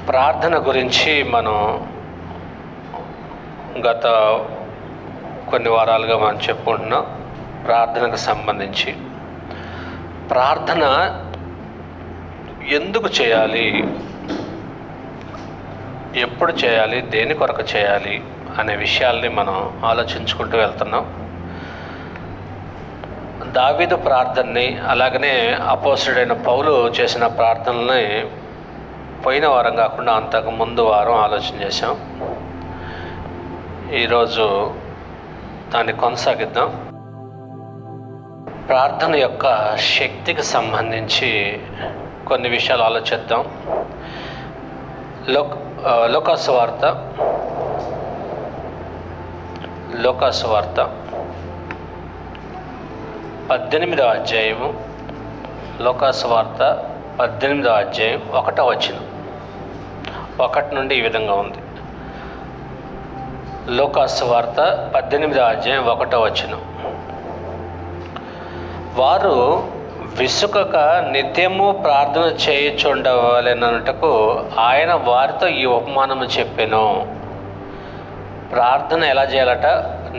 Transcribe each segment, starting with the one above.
ప్రార్థన గురించి మనం గత కొన్ని వారాలుగా మనం చెప్పుకుంటున్నాం. ప్రార్థనకు సంబంధించి ప్రార్థన ఎందుకు చేయాలి, ఎప్పుడు చేయాలి, దేని కొరకు చేయాలి అనే విషయాల్ని మనం ఆలోచించుకుంటూ వెళ్తున్నాం. దావీదు ప్రార్థనని, అలాగనే అపోస్తలుడైన పౌలు చేసిన ప్రార్థనల్ని పోయిన వారం కాకుండా అంతకు ముందు వారం ఆలోచన చేశాం. ఈరోజు దాన్ని కొనసాగిద్దాం. ప్రార్థన యొక్క శక్తికి సంబంధించి కొన్ని విషయాలు ఆలోచిద్దాం. లూకాసు వార్త 18వ అధ్యాయము, లూకాసు వార్త 18వ అధ్యాయం 1వ వచనం, 1 నుండి ఈ విధంగా ఉంది. లూకాసు వార్త 18వ అధ్యాయం 1వ వచనం. వారు విసుకక నిత్యము ప్రార్థన చేయుచుండవలెననుటకు ఆయన వారితో ఈ ఉపమానము చెప్పెను. ప్రార్థన ఎలా చేయాలట?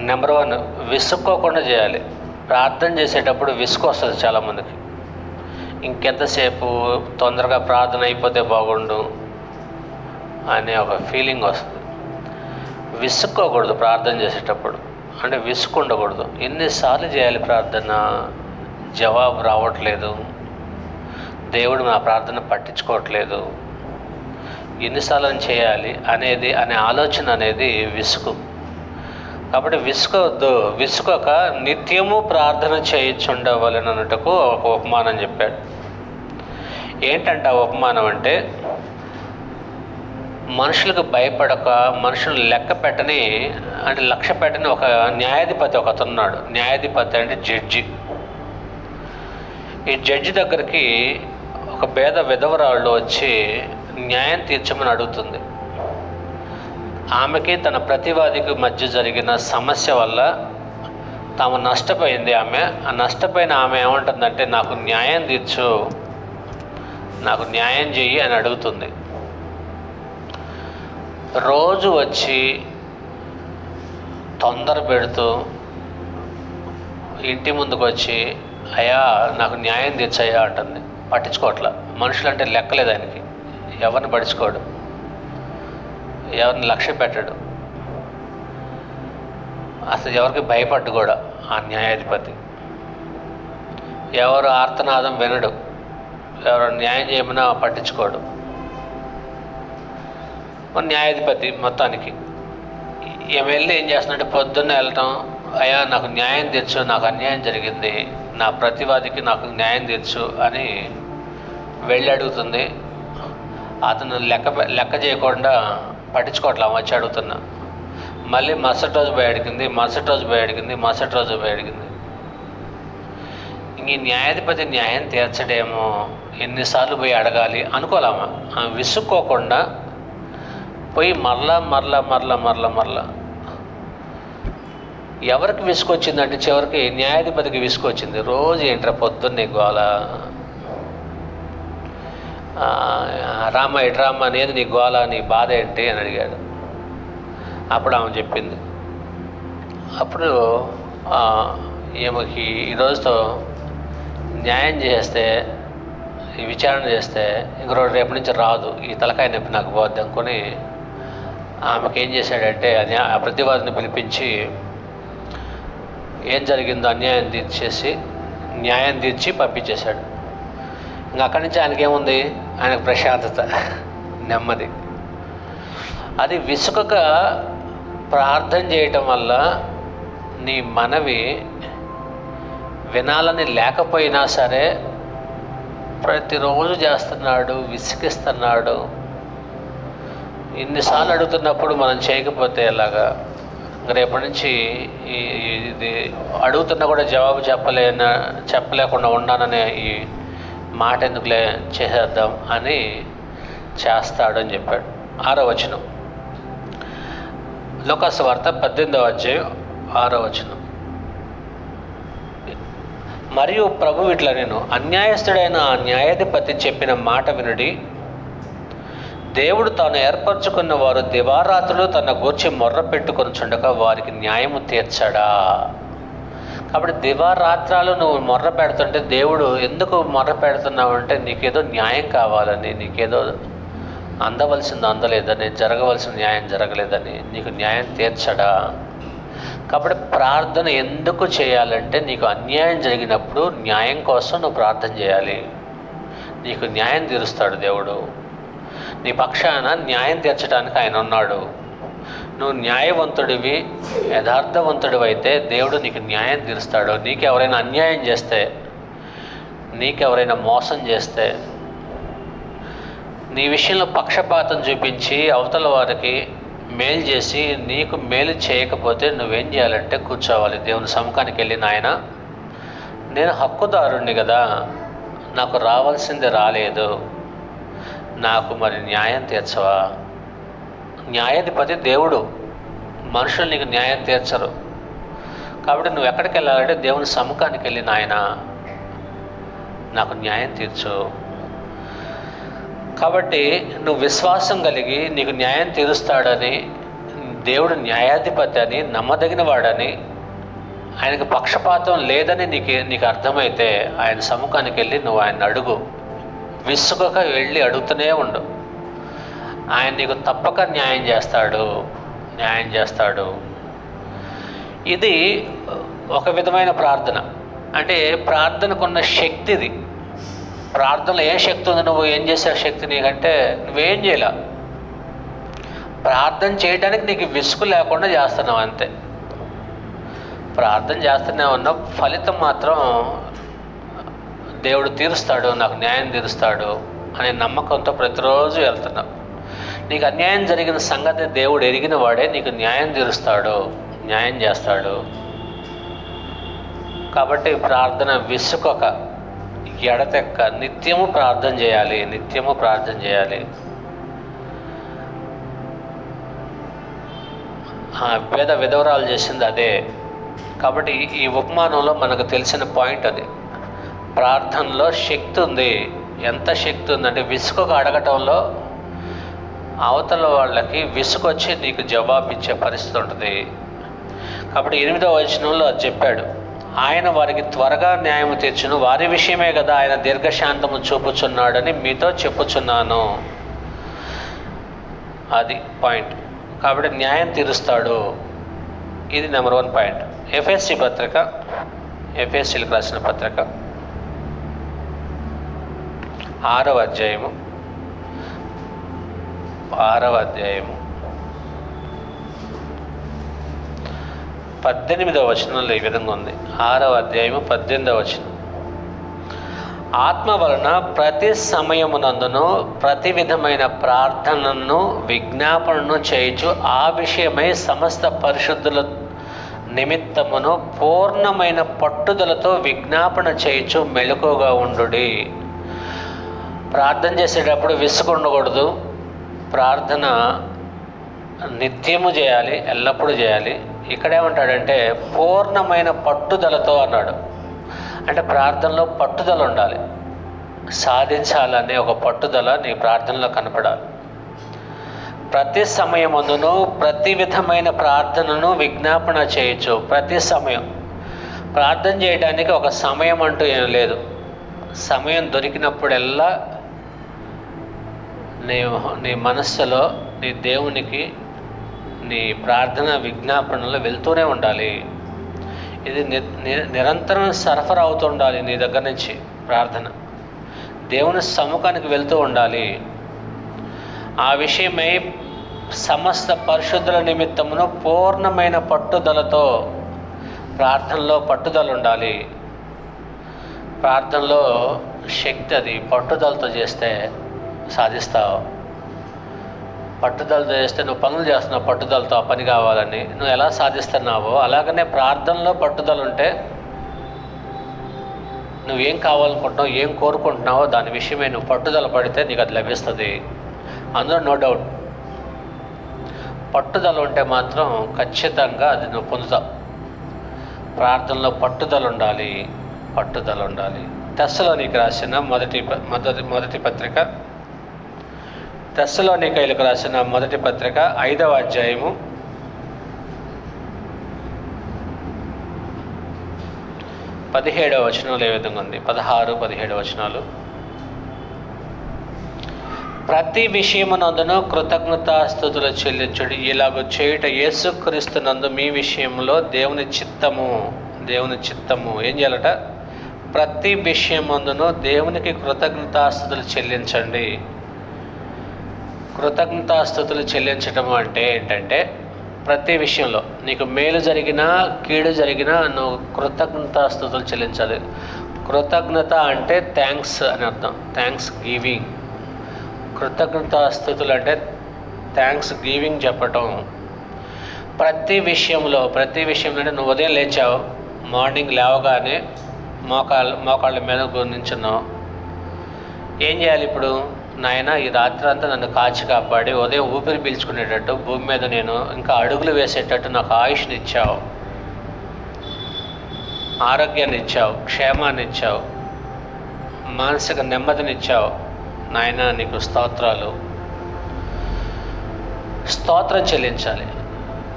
నెంబర్ 1, విసుక్కోకుండా చేయాలి. ప్రార్థన చేసేటప్పుడు విసుగు వస్తుంది చాలామందికి. ఇంకెంతసేపు, తొందరగా ప్రార్థన అయిపోతే బాగుండు అనే ఒక ఫీలింగ్ వస్తుంది. విసుక్కోకూడదు ప్రార్థన చేసేటప్పుడు, అంటే విసుగు ఉండకూడదు. ఎన్నిసార్లు చేయాలి ప్రార్థన, జవాబు రావట్లేదు, దేవుడు నా ప్రార్థన పట్టించుకోవట్లేదు, ఎన్నిసార్లు చేయాలి అనే ఆలోచన అనేది విసుగు. కాబట్టి విసుకొద్దు. విసుకొక నిత్యము ప్రార్థన చేయుచుండవలెననుటకు ఒక ఉపమానం చెప్పాడు. ఏంటంటే ఆ ఉపమానం అంటే, మనుషులకు భయపడక, మనుషులు లక్ష్య పెట్టని ఒక న్యాయాధిపతి ఒకతున్నాడు. న్యాయాధిపతి అంటే జడ్జి. ఈ జడ్జి దగ్గరికి ఒక విధవరాళ్ళు వచ్చి న్యాయం తీర్చమని అడుగుతుంది. ఆమెకి తన ప్రతివాదికి మధ్య జరిగిన సమస్య వల్ల తాము నష్టపోయింది. ఆ నష్టపోయిన ఆమె ఏమంటుందంటే, నాకు న్యాయం తీర్చు, నాకు న్యాయం చెయ్యి అని అడుగుతుంది. రోజు వచ్చి తొందర పెడుతూ ఇంటి ముందుకు వచ్చి, అయ్యా నాకు న్యాయం తీర్చయ్యా అంటుంది. పట్టించుకోవట్లా. మనుషులంటే లెక్కలేదు ఆయనకి. ఎవరిని పట్టించుకోడు, ఎవరిని లక్ష్య పెట్టడు, అసలు ఎవరికి భయపడ్డు కూడా ఆ న్యాయాధిపతి. ఎవరు ఆర్తనాదం వినడు, ఎవరు న్యాయం చేయమన్నా పట్టించుకోడు న్యాయాధిపతి. మొత్తానికి ఈమె వెళ్ళి ఏం చేస్తున్నట్టు, పొద్దున్నే వెళ్ళటం, అయ్యా నాకు న్యాయం తీర్చు, నాకు అన్యాయం జరిగింది, నా ప్రతివాదికి నాకు న్యాయం తీర్చు అని వెళ్ళి అడుగుతుంది. అతను లెక్క చేయకుండా పట్టించుకోవట్లా, వచ్చి అడుగుతున్నా. మళ్ళీ మరుసటి రోజు పోయి అడిగింది. ఇంక ఈ న్యాయాధిపతి న్యాయం తీర్చడేమో, ఎన్నిసార్లు పోయి అడగాలి అనుకోలేమా. విసుక్కోకుండా పోయి మరలా ఎవరికి విసుకొచ్చిందంటే చివరికి న్యాయాధిపతికి విసుకొచ్చింది. రోజు ఏంట్రా పొద్దున్నే గోల, రామ ఇట్రామ్మ అనేది నీ గోల, నీ బాధ ఏంటి అని అడిగాడు. అప్పుడు ఆమె చెప్పింది. అప్పుడు ఈమెకి ఈరోజుతో న్యాయం చేస్తే, ఈ విచారణ చేస్తే ఇంక రేపు నుంచి రాదు, ఈ తలకాయ నొప్పి నాకు పోద్ది అనుకొని ఆమెకి ఏం చేశాడంటే, ఆ ప్రతివాదిని పిలిపించి ఏం జరిగిందో అన్యాయం తీర్చేసి న్యాయం తీర్చి పంపించేశాడు. ఇంకా అక్కడి నుంచి ఆయనకేముంది, ఆయనకు ప్రశాంతత, నెమ్మది. అది విసుకక ప్రార్థన చేయటం వల్ల నీ మనవి వినాలని లేకపోయినా సరే ప్రతిరోజు చేస్తున్నాడు, విసిగిస్తున్నాడు. ఇన్నిసార్లు అడుగుతున్నప్పుడు మనం చేయకపోతే ఎలాగా? రేపటి నుంచి ఇది అడుగుతున్నా కూడా జవాబు చెప్పలేకుండా ఉన్నాననే ఈ మాట ఎందుకులే, చేసేద్దాం అని చేస్తాడని చెప్పాడు. 6వ వచనం, లూకాసు వార్త 18వ అధ్యాయం 6వ వచనం. మరియు ప్రభు ఇట్లా, నేను అన్యాయస్తుడైన ఆ న్యాయాధిపతి చెప్పిన మాట వినుడి. దేవుడు తాను ఏర్పరచుకున్న వారు దివారాత్రులు తన గూర్చి మొర్ర పెట్టుకొనుచుండగా వారికి న్యాయము తీర్చడా. కాబట్టి దివారాత్రాలు నువ్వు మొర్ర పెడుతుంటే దేవుడు ఎందుకు మొర్ర పెడుతున్నావు అంటే నీకేదో న్యాయం కావాలని, నీకేదో అందవలసింది అందలేదని, జరగవలసిన న్యాయం జరగలేదని నీకు న్యాయం తీర్చడా. కాబట్టి ప్రార్థన ఎందుకు చేయాలంటే నీకు అన్యాయం జరిగినప్పుడు న్యాయం కోసం నువ్వు ప్రార్థన చేయాలి. నీకు న్యాయం తీరుస్తాడు దేవుడు. నీ పక్షాన న్యాయం తీర్చడానికి ఆయన ఉన్నాడు. నువ్వు న్యాయవంతుడివి, యథార్థవంతుడివి అయితే దేవుడు నీకు న్యాయం తీరుస్తాడు. నీకెవరైనా అన్యాయం చేస్తే, నీకెవరైనా మోసం చేస్తే, నీ విషయంలో పక్షపాతం చూపించి అవతల వారికి మేలు చేసి నీకు మేలు చేయకపోతే నువ్వేం చేయాలంటే కూర్చోవాలి దేవుని సముఖానికి వెళ్ళి, నాయన నేను హక్కుదారుణ్ణి కదా, నాకు రావాల్సింది రాలేదు, నాకు మరి న్యాయం తీర్చవా. న్యాయాధిపతి దేవుడు, మనుషులు నీకు న్యాయం తీర్చరు. కాబట్టి నువ్వు ఎక్కడికి వెళ్ళాలంటే దేవుని సముఖానికి వెళ్ళి, నాయన నాకు న్యాయం తీర్చు. కాబట్టి నువ్వు విశ్వాసం కలిగి నీకు న్యాయం తీరుస్తాడని, దేవుడు న్యాయాధిపతి అని, నమ్మదగిన వాడని, ఆయనకు పక్షపాతం లేదని నీకు అర్థమైతే ఆయన సముఖానికి వెళ్ళి నువ్వు ఆయన అడుగు. విసుగక వెళ్ళి అడుగుతూనే ఉండు. ఆయన నీకు తప్పక న్యాయం చేస్తాడు. ఇది ఒక విధమైన ప్రార్థన. అంటే ప్రార్థనకున్న శక్తి ఇది. ప్రార్థనలో ఏ శక్తి ఉంది? నువ్వు ఏం చేసే శక్తి నీకంటే నువ్వేం చేయలే, ప్రార్థన చేయడానికి నీకు విసుగు లేకుండా చేస్తున్నావు అంతే. ప్రార్థన చేస్తూనే ఉన్నావు, ఫలితం మాత్రం దేవుడు తీరుస్తాడు, నాకు న్యాయం తీరుస్తాడు అనే నమ్మకంతో ప్రతిరోజు వెళ్తున్నావు. నీకు అన్యాయం జరిగిన సంగతి దేవుడు ఎరిగిన వాడే నీకు న్యాయం తీరుస్తాడు, న్యాయం చేస్తాడు. కాబట్టి ప్రార్థన విసుకొక, ఎడతెక్క నిత్యము ప్రార్థన చేయాలి. పేద విధవరాలు చేసింది అదే. కాబట్టి ఈ ఉపమానంలో మనకు తెలిసిన పాయింట్ అది. ప్రార్థనలో శక్తి ఉంది. ఎంత శక్తి ఉందంటే విసుకొక అడగటంలో అవతల వాళ్ళకి విసుకొచ్చి నీకు జవాబిచ్చే పరిస్థితి ఉంటుంది. కాబట్టి 8వ వచనంలో అది చెప్పాడు, ఆయన వారికి త్వరగా న్యాయం తీర్చును, వారి విషయమే కదా ఆయన దీర్ఘశాంతము చూపుచున్నాడని మీతో చెప్పుచున్నాను. అది పాయింట్. కాబట్టి న్యాయం తీరుస్తాడు. ఇది నెంబర్ 1 పాయింట్. ఎఫెసీలకు రాసిన పత్రిక 6వ అధ్యాయము 18వ వచనంలో ఈ విధంగా ఉంది. 6వ అధ్యాయము 18వ వచనం, ఆత్మ వలన ప్రతి సమయమునందును ప్రతి విధమైన ప్రార్థనను విజ్ఞాపనను చేయుచు ఆ విషయమై సమస్త పరిశుద్ధుల నిమిత్తమును పూర్ణమైన పట్టుదలతో విజ్ఞాపన చేయుచు మెలకుగా ఉండుడి. ప్రార్థన చేసేటప్పుడు విసుగు ఉండకూడదు. ప్రార్థన నిత్యము చేయాలి, ఎల్లప్పుడూ చేయాలి. ఇక్కడేమంటాడంటే పూర్ణమైన పట్టుదలతో అన్నాడు. అంటే ప్రార్థనలో పట్టుదల ఉండాలి, సాధించాలనే ఒక పట్టుదల నీ ప్రార్థనలో కనపడాలి. ప్రతి సమయమందును ప్రతి విధమైన ప్రార్థనను విజ్ఞాపన చేయొచ్చు. ప్రతి సమయం ప్రార్థన చేయడానికి ఒక సమయం అంటూ ఏం లేదు. సమయం దొరికినప్పుడల్లా నీ మనస్సులో నీ దేవునికి నీ ప్రార్థన విజ్ఞాపనలో వెళ్తూనే ఉండాలి. ఇది నిరంతరం సరఫరా అవుతూ ఉండాలి. నీ దగ్గర నుంచి ప్రార్థన దేవుని సముఖానికి వెళ్తూ ఉండాలి. ఆ విషయమై సమస్త పరిశుద్ధుల నిమిత్తమును పూర్ణమైన పట్టుదలతో, ప్రార్థనలో పట్టుదల ఉండాలి. ప్రార్థనలో శక్తి అది. పట్టుదలతో చేస్తే సాధిస్తావు. పట్టుదలతో చేస్తే నువ్వు పనులు చేస్తున్నావు, పట్టుదలతో ఆ పని కావాలని నువ్వు ఎలా సాధిస్తున్నావో అలాగనే ప్రార్థనలో పట్టుదల ఉంటే నువ్వేం కావాలనుకుంటున్నావు, ఏం కోరుకుంటున్నావో దాని విషయమే నువ్వు పట్టుదల పడితే నీకు అది లభిస్తుంది. అందులో నో డౌట్. పట్టుదల ఉంటే మాత్రం ఖచ్చితంగా అది నువ్వు పొందుతావు. ప్రార్థనలో పట్టుదల ఉండాలి. తెస్సలోనికి రాసిన మొదటి పత్రిక తెస్సలోనికైలకు రాసిన మొదటి పత్రిక 5వ అధ్యాయము 17వ వచనంలో ఏ విధంగా ఉంది? 16, 17 వచనాలు. ప్రతి విషయమునందును కృతజ్ఞతాస్తుతులు చెల్లించుడి, ఇలాగ చేయుట యేసుక్రీస్తునందు మీ విషయంలో దేవుని చిత్తము. ఏం చేయాలట? ప్రతి విషయమందును దేవునికి కృతజ్ఞతాస్తుతులు చెల్లించండి. కృతజ్ఞతాస్తుతులు చెల్లించడం అంటే ఏంటంటే, ప్రతి విషయంలో నీకు మేలు జరిగినా కీడు జరిగినా నువ్వు కృతజ్ఞతాస్తుతులు చెల్లించాలి. కృతజ్ఞత అంటే థ్యాంక్స్ అని అర్థం, థ్యాంక్స్ గివింగ్. కృతజ్ఞతాస్తుతులు అంటే థ్యాంక్స్ గివింగ్ చెప్పటం. ప్రతి విషయంలో అంటే నువ్వు ఉదయం లేచావు, మార్నింగ్ లేవగానే మోకాళ్ళ మీద నించున్నావు. ఏం చేయాలి ఇప్పుడు? నాయన, ఈ రాత్రి అంతా నన్ను కాచి కాపాడి ఉదయం ఊపిరి పీల్చుకునేటట్టు భూమి మీద నేను ఇంకా అడుగులు వేసేటట్టు నాకు ఆయుష్ని ఇచ్చావు, ఆరోగ్యాన్ని ఇచ్చావు, క్షేమాన్ని ఇచ్చావు, మానసిక నెమ్మదినిచ్చావు. నాయన నీకు స్తోత్రం చెల్లించాలి.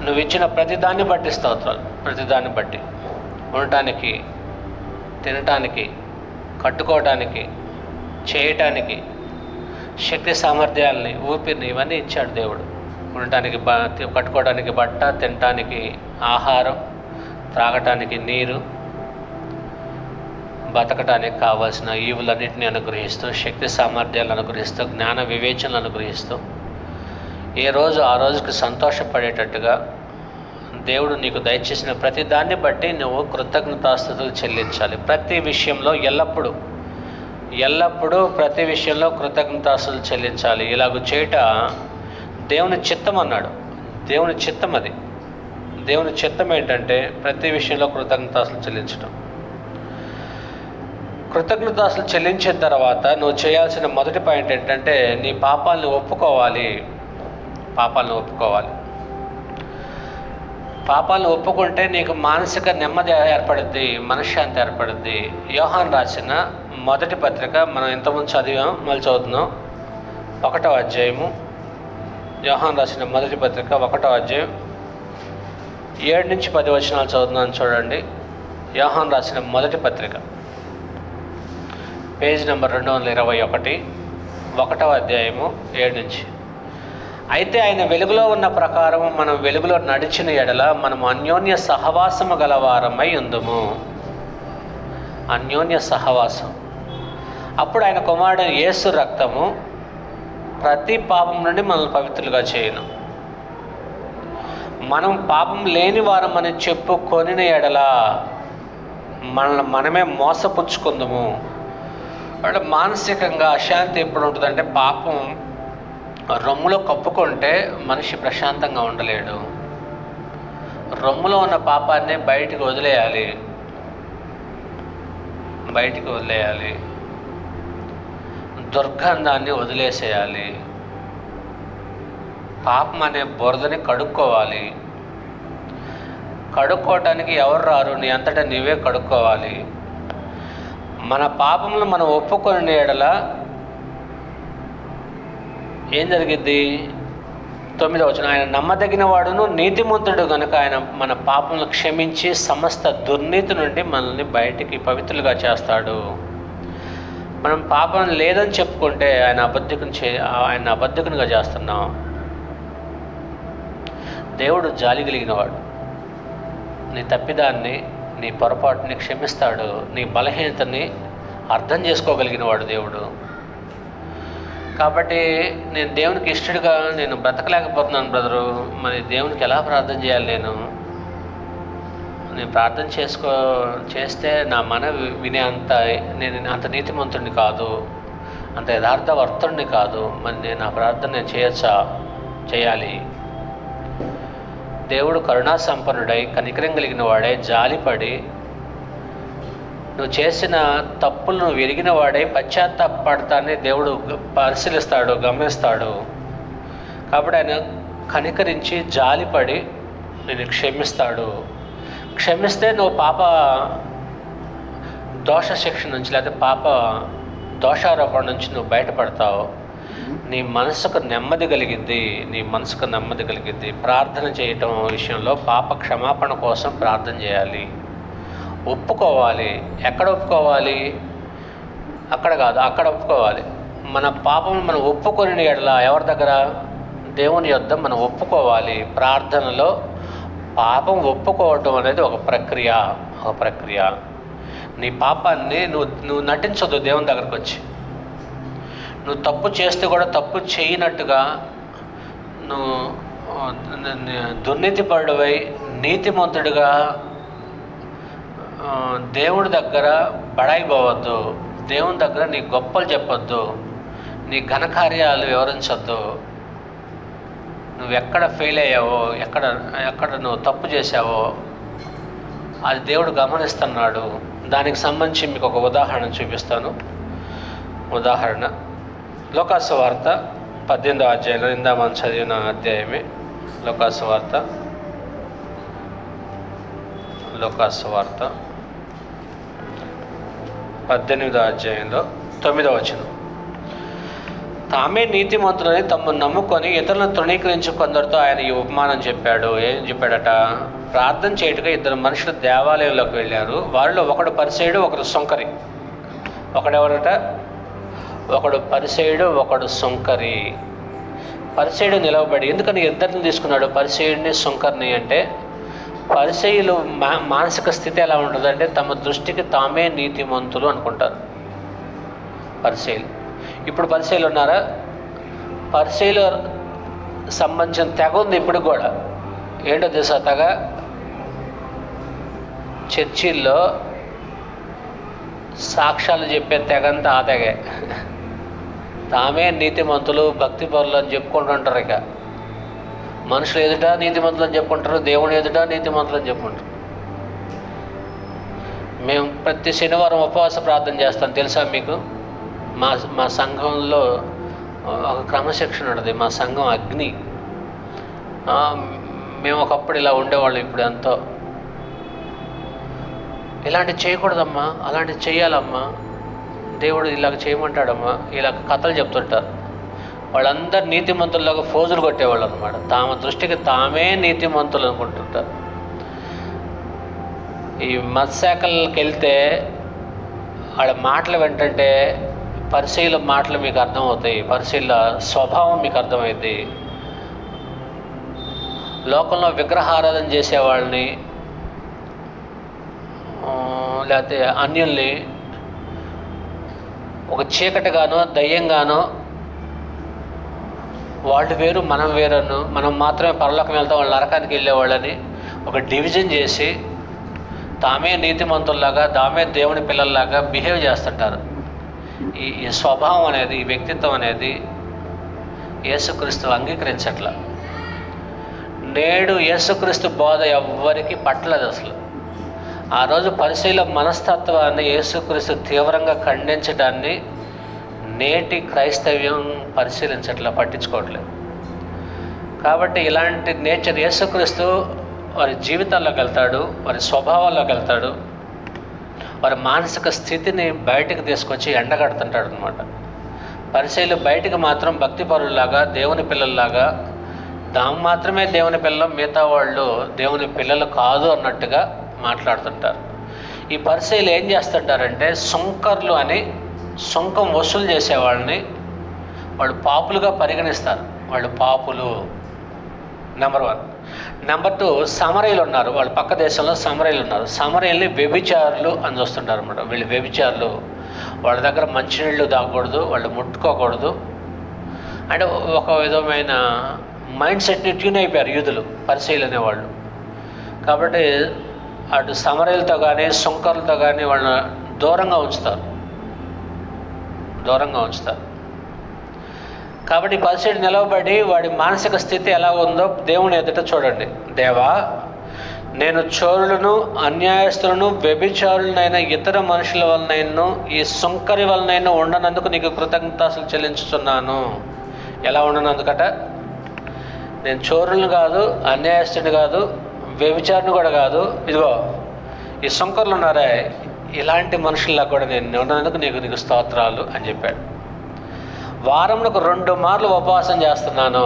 నువ్వు ఇచ్చిన ప్రతిదాన్ని బట్టి స్తోత్రాలు. ప్రతిదాన్ని బట్టి ఉండటానికి, తినటానికి, కట్టుకోవటానికి, చేయటానికి శక్తి సామర్థ్యాలని, ఊపిరిని, ఇవన్నీ ఇచ్చాడు దేవుడు. ఉండటానికి కట్టుకోవడానికి బట్ట, తినటానికి ఆహారం, త్రాగటానికి నీరు, బతకటానికి కావాల్సిన ఈవులన్నింటినీ అనుగ్రహిస్తూ, శక్తి సామర్థ్యాలను అనుగ్రహిస్తూ, జ్ఞాన వివేచనలు అనుగ్రహిస్తూ, ఏ రోజు ఆ రోజుకి సంతోషపడేటట్టుగా దేవుడు నీకు దయచేసిన ప్రతి దాన్ని బట్టి నువ్వు కృతజ్ఞతాస్తుతులు చెల్లించాలి. ప్రతి విషయంలో ఎల్లప్పుడూ ప్రతి విషయంలో కృతజ్ఞతాస్తుతులు చెల్లించాలి. ఇలాగ చేయట దేవుని చిత్తం అన్నాడు. దేవుని చిత్తం అది. దేవుని చిత్తం ఏంటంటే ప్రతి విషయంలో కృతజ్ఞతాస్తుతులు చెల్లించడం. కృతజ్ఞతాస్తుతులు చెల్లించిన తర్వాత నువ్వు చేయాల్సిన మొదటి పాయింట్ ఏంటంటే నీ పాపాలను ఒప్పుకోవాలి. పాపాలను ఒప్పుకుంటే నీకు మానసిక నెమ్మది ఏర్పడుద్ది, మనశ్శాంతి ఏర్పడుద్ది. యోహాను రాసిన మొదటి పత్రిక మనం ఇంతకుముందు చదివాం, మళ్ళీ చదువుతున్నాం. 1వ అధ్యాయము, యోహాను రాసిన మొదటి పత్రిక 1వ అధ్యాయం 7 నుంచి 10 వచనాలు చదువుతున్నాను చూడండి. యోహాను రాసిన మొదటి పత్రిక, పేజ్ నెంబర్ 221, 1వ అధ్యాయము 7 నుంచి. అయితే ఆయన వెలుగులో ఉన్న ప్రకారము మనం వెలుగులో నడిచిన ఎడల మనం అన్యోన్య సహవాసము గలవారమై ఉందుము. అన్యోన్య సహవాసం. అప్పుడు ఆయన కుమారుడు యేసు రక్తము ప్రతి పాపం నుండి మనల్ని పవిత్రులుగా చేయను. మనం పాపం లేని వారమని చెప్పుకొని ఎడల మనల్ని మనమే మోసపుచ్చుకుందాము. అంటే మానసికంగా అశాంతి ఎప్పుడు ఉంటుందంటే, పాపం రొమ్ములో కప్పుకుంటే మనిషి ప్రశాంతంగా ఉండలేడు. రొమ్ములో ఉన్న పాపాన్ని బయటికి వదిలేయాలి. దుర్గంధాన్ని వదిలేసేయాలి. పాపం అనే బురదని కడుక్కోవాలి. కడుక్కోవటానికి ఎవరు రారు, నీ అంతటా నీవే కడుక్కోవాలి. మన పాపములు మనం ఒప్పుకొని ఎడల ఏం జరిగిద్ది? 9వ వచనం, ఆయన నమ్మదగిన వాడును నీతిమంతుడు కనుక ఆయన మన పాపములను క్షమించి సమస్త దుర్నీతి నుండి మనల్ని బయటికి పవిత్రులుగా చేస్తాడు. మనం పాపం లేదని చెప్పుకుంటే ఆయన అబద్ధకునిగా చేస్తున్నాం. దేవుడు జాలి కలిగినవాడు. నీ తప్పిదాన్ని, నీ పొరపాటుని క్షమిస్తాడు. నీ బలహీనతని అర్థం చేసుకోగలిగినవాడు దేవుడు. కాబట్టి నేను దేవునికి ఇష్టడుగా నేను బ్రతకలేకపోతున్నాను బ్రదరు, మరి దేవునికి ఎలా ప్రార్థన చేయాలి? నేను ప్రార్థన చేస్తే నా వినే నేను అంత నీతిమంతుడిని కాదు, అంత యథార్థవర్తుడిని కాదు. మరి నేను ఆ ప్రార్థన నేను చేయాలి. దేవుడు కరుణా సంపన్నుడై, కనికరం కలిగిన వాడై, జాలిపడి, నువ్వు చేసిన తప్పులు నువ్వు ఎరిగిన వాడై పశ్చాత్తాపడతాన్ని దేవుడు పరిశీలిస్తాడు, గమనిస్తాడు. కాబట్టి ఆయన కనికరించి జాలిపడి నేను క్షమిస్తాడు. క్షమిస్తే నువ్వు పాప దోష శిక్ష నుంచి, లేకపోతే పాప దోషారోపణ నుంచి నువ్వు బయటపడతావు. నీ మనసుకు నెమ్మది కలిగిద్ది. నీ మనసుకు నెమ్మది కలిగిద్ది. ప్రార్థన చేయటం విషయంలో పాప క్షమాపణ కోసం ప్రార్థన చేయాలి. ఒప్పుకోవాలి. ఎక్కడ ఒప్పుకోవాలి? అక్కడ కాదు, అక్కడ ఒప్పుకోవాలి. మన పాపం మనం ఒప్పుకొని ఎడల ఎవరి దగ్గర? దేవుని యొద్ద మనం ఒప్పుకోవాలి. ప్రార్థనలో పాపం ఒప్పుకోవటం అనేది ఒక ప్రక్రియ. నీ పాపాన్ని నువ్వు నటించొద్దు. దేవుని దగ్గరకు వచ్చి నువ్వు తప్పు చేస్తే కూడా తప్పు చేయనట్టుగా నువ్వు దుర్నీతిపరుడివై నీతిమంతుడిగా దేవుడి దగ్గర బడాయిపోవద్దు. దేవుని దగ్గర నీ గొప్పలు చెప్పొద్దు. నీ ఘనకార్యాలు వివరించొద్దు. నువ్వు ఎక్కడ ఫెయిల్ అయ్యావో, ఎక్కడ నువ్వు తప్పు చేసావో అది దేవుడు గమనిస్తున్నాడు. దానికి సంబంధించి మీకు ఒక ఉదాహరణ చూపిస్తాను. ఉదాహరణ లూకాసు వార్త 18వ అధ్యాయంలో, ఇందా మనం చదివిన అధ్యాయమే. లూకాసు వార్త 18వ అధ్యాయంలో 9వ వచనం. తామే నీతిమంతులని తమను నమ్ముకొని ఇతరులను తృణీకరించి కొందరితో ఆయన ఈ ఉపమానం చెప్పాడు. ఏం చెప్పాడట? ప్రార్థన చేయటగా 2 మనుషులు దేవాలయంలోకి వెళ్ళారు. వారిలో ఒకడు పరిసయ్యుడు, ఒకడు సుంకరి. ఒకడెవరట? ఒకడు పరిసయ్యుడు, ఒకడు సుంకరి. పరిసయ్యుడు నిలవబడి, ఎందుకని 2 తీసుకున్నాడు, పరిసయ్యుడిని సుంకరిని అంటే? పరిసయ్యులు మానసిక స్థితి ఎలా ఉంటుందంటే తమ దృష్టికి తామే నీతిమంతులు అనుకుంటారు పరిసయ్యులు. ఇప్పుడు పరిసయ్యులు ఉన్నారా? పరిసయ్యులు సంబంధించిన తెగ ఉంది ఇప్పుడు కూడా. ఏంటో తెలుసా తెగ? చర్చిల్లో సాక్ష్యాలు చెప్పే తెగంతా ఆ తెగే. తామే నీతిమంతులు, భక్తి పరులు అని చెప్పుకుంటుంటారు. ఇక మనుషులు ఎదుట నీతిమంతులు అని చెప్పుకుంటారు, దేవుని ఎదుట నీతిమంతులు అని చెప్పుకుంటారు. మేము ప్రతి శనివారం ఉపవాస ప్రార్థన చేస్తాం, తెలుసా మీకు? మా సంఘంలో ఒక క్రమశిక్షణ ఉంటుంది. మా సంఘం అగ్ని. మేము ఒకప్పుడు ఇలా ఉండేవాళ్ళం, ఇప్పుడు ఎంతో. ఇలాంటివి చేయకూడదమ్మా, అలాంటివి చేయాలమ్మా, దేవుడు ఇలాగ చేయమంటాడమ్మా, ఇలా కథలు చెప్తుంటారు. వాళ్ళందరూ నీతిమంతుల్లాగా ఫోజులు కొట్టేవాళ్ళు అనమాట. తమ దృష్టికి తామే నీతిమంతులు అనుకుంటుంటారు. ఈ మత్శాఖలకి వెళ్తే వాళ్ళ మాటలు వెంటంటే పరిశీల మాటలు మీకు అర్థమవుతాయి, పరిశీల స్వభావం మీకు అర్థమైంది. లోకంలో విగ్రహారాధన చేసేవాళ్ళని లేకపోతే అన్యుల్ని ఒక చీకటిగానో దయ్యంగానో, వాళ్ళు వేరు మనం వేరను, మనం మాత్రమే పరలోకం వెళ్తాం, వాళ్ళు నరకానికి వెళ్ళేవాళ్ళని ఒక డివిజన్ చేసి తామే నీతిమంతుల్లాగా, తామే దేవుని పిల్లల్లాగా బిహేవ్ చేస్తుంటారు. ఈ స్వభావం అనేది, ఈ వ్యక్తిత్వం అనేది యేసుక్రీస్తు అంగీకరించట్లా. నేడు యేసుక్రీస్తు బోధ ఎవ్వరికి పట్టలేదు అసలు. ఆ రోజు పరిశీల మనస్తత్వాన్ని యేసుక్రీస్తు తీవ్రంగా ఖండించడాన్ని నేటి క్రైస్తవ్యం పరిశీలించట్లా, పట్టించుకోవట్లేదు. కాబట్టి ఇలాంటి నేచర్ యేసుక్రీస్తు వారి జీవితాల్లోకి వెళ్తాడు, వారి స్వభావాల్లోకి వెళ్తాడు, వారి మానసిక స్థితిని బయటకు తీసుకొచ్చి ఎండగడుతుంటాడు అనమాట. పరిశీలు బయటకు మాత్రం భక్తిపరుల్లాగా, దేవుని పిల్లల్లాగా, తాము మాత్రమే దేవుని పిల్లలు, మిగతా వాళ్ళు దేవుని పిల్లలు కాదు అన్నట్టుగా మాట్లాడుతుంటారు. ఈ పరిశీలు ఏం చేస్తుంటారంటే సుంకర్లు అని, సుంకం వసూలు చేసేవాళ్ళని వాళ్ళు పాపులుగా పరిగణిస్తారు. వాళ్ళు పాపులు, నెంబర్ 1. నెంబర్ 2, సమరయులు ఉన్నారు. వాళ్ళ పక్క దేశంలో సమరయులు ఉన్నారు. సమరయుల్ని వ్యభిచారులు అని చూస్తుంటారు అన్నమాట. వీళ్ళు వ్యభిచారులు, వాళ్ళ దగ్గర మంచినీళ్ళు తాగకూడదు, వాళ్ళు ముట్టుకోకూడదు. అంటే ఒక విధమైన మైండ్ సెట్ని ట్యూన్ అయిపోయారు యూదులు, పరిశీలు అనేవాళ్ళు. కాబట్టి అటు సమరయులతో కానీ సుంకర్లతో కానీ వాళ్ళని దూరంగా ఉంచుతారు. కాబట్టి పరిశీలి నిలవబడి వాడి మానసిక స్థితి ఎలా ఉందో దేవుని ఎదుట చూడండి. దేవా, నేను చోరులను, అన్యాయస్తులను, వ్యభిచారులనైనా, ఇతర మనుషుల వలనైనా, ఈ సుంకరి వలనైనా ఉండనందుకు నీకు కృతజ్ఞతాస్తులు చెల్లించుతున్నాను. ఎలా ఉండనందుకట? నేను చోరులను కాదు, అన్యాయస్తుని కాదు, వ్యభిచారిని కూడా కాదు, ఇదిగో ఈ సుంకర్లు ఉన్నారే, ఇలాంటి మనుషుల్లా కూడా నేను ఉండనందుకు నీకు స్తోత్రాలు అని చెప్పాడు. వారమునకు 2 మార్లు ఉపవాసం చేస్తున్నాను.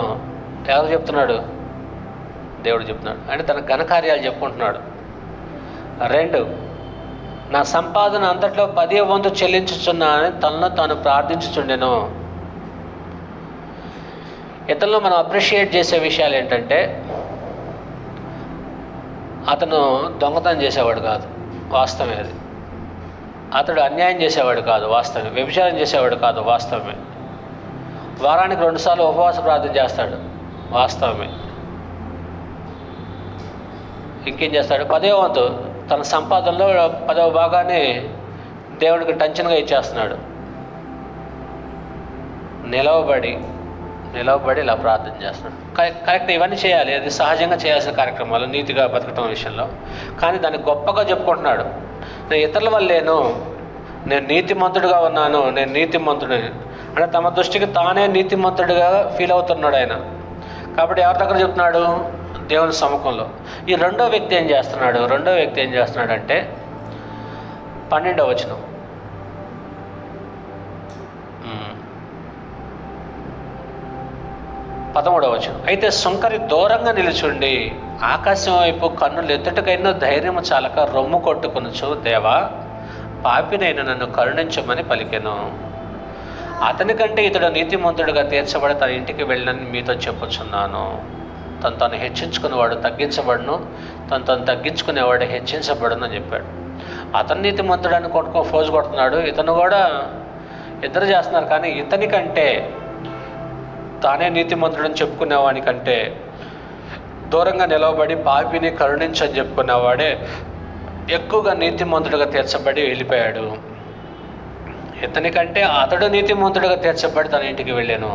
ఎవరు చెప్తున్నాడు? దేవుడు చెప్తున్నాడు. అంటే తన ఘనకార్యాలు చెప్పుకుంటున్నాడు. 2, నా సంపాదన అంతట్లో 10వ వంతు చెల్లించుచున్నానని తనలో తాను ప్రార్థించుచుండెను. ఇతరులను మనం అప్రిషియేట్ చేసే విషయాలు ఏంటంటే, అతను దొంగతనం చేసేవాడు కాదు, వాస్తవమే అది. అతడు అన్యాయం చేసేవాడు కాదు, వాస్తవమే. వ్యభిచారం చేసేవాడు కాదు, వాస్తవమే. వారానికి 2 సార్లు ఉపవాస ప్రార్థన చేస్తాడు, వాస్తవమే. ఇంకేం చేస్తాడు? 10వ వంతు తన సంపాదనలో 10వ భాగాన్ని దేవుడికి టంచన్గా ఇచ్చేస్తున్నాడు. నిలవబడి ఇలా ప్రార్థన చేస్తున్నాడు. కరెక్ట్, ఇవన్నీ చేయాలి, అది సహజంగా చేయాల్సిన కార్యక్రమాలు, నీతిగా బతకటం విషయంలో. కానీ దాన్ని గొప్పగా చెప్పుకుంటున్నాడు. నేను ఇతరుల వల్లేను, నేను నీతిమంతుడిగా ఉన్నాను, నేను నీతిమంతుడిని అంటే తమ దృష్టికి తానే నీతిమంతుడిగా ఫీల్ అవుతున్నాడు ఆయన. కాబట్టి ఎవరి దగ్గర చెప్తున్నాడు? దేవుని సముఖంలో. ఈ రెండో వ్యక్తి ఏం చేస్తున్నాడంటే 12వ వచనం, 13వ వచనం. అయితే సుంకరి దూరంగా నిలుచుండి ఆకాశం వైపు కన్నులు ఎత్తుటకైనా ధైర్యము చాలక రొమ్ము కొట్టుకొనుచు, దేవా పాపినైన నన్ను కరుణించమని పలికెను. అతని కంటే ఇతడు నీతిమంతుడిగా తీర్చబడి తన ఇంటికి వెళ్ళనని మీతో చెప్పుచున్నాను. తను హెచ్చించుకునేవాడు తగ్గించబడును, తను తగ్గించుకునేవాడు హెచ్చించబడును అని చెప్పాడు. అతను నీతిమంతుడని ఫోజు కొడుతున్నాడు, ఇతను కూడా, ఇద్దరు చేస్తున్నారు. కానీ ఇతని కంటే, తానే నీతిమంతుడని చెప్పుకునేవాడికంటే దూరంగా నిలవబడి పాపిని కరుణించని చెప్పుకునేవాడే ఎక్కువగా నీతిమంతుడిగా తీర్చబడి వెళ్ళిపోయాడు. ఇతనికంటే అతడు నీతిమంతుడిగా తీర్చబడి తన ఇంటికి వెళ్ళాను.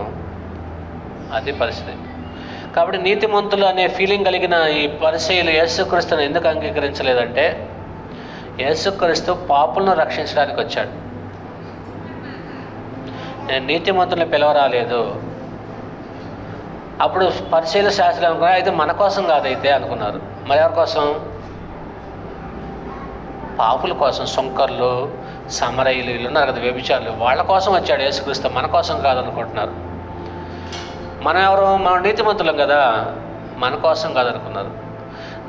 అది పరిస్థితి. కాబట్టి నీతిమంతులు అనే ఫీలింగ్ కలిగిన ఈ పరిసయ్యులు యేసుక్రీస్తును ఎందుకు అంగీకరించలేదంటే, యేసుక్రీస్తు పాపులను రక్షించడానికి వచ్చాడు. నేను నీతిమంతులను పిలవరాలేదు. అప్పుడు పరిసయ్యుల శాస్త్రులు అనుకున్నారు, అయితే మన కోసం కాదైతే అనుకున్నారు. మరి ఎవరి కోసం? పాపుల కోసం. సుంకర్లు, సమరయులు, వీళ్ళు ఉన్నారు కదా, వ్యభిచారులు, వాళ్ళ కోసం వచ్చాడు యేసుక్రీస్తు, మన కోసం కాదనుకుంటున్నారు. మనం ఎవరు? మనం నీతిమంతులం కదా, మన కోసం కాదనుకున్నారు.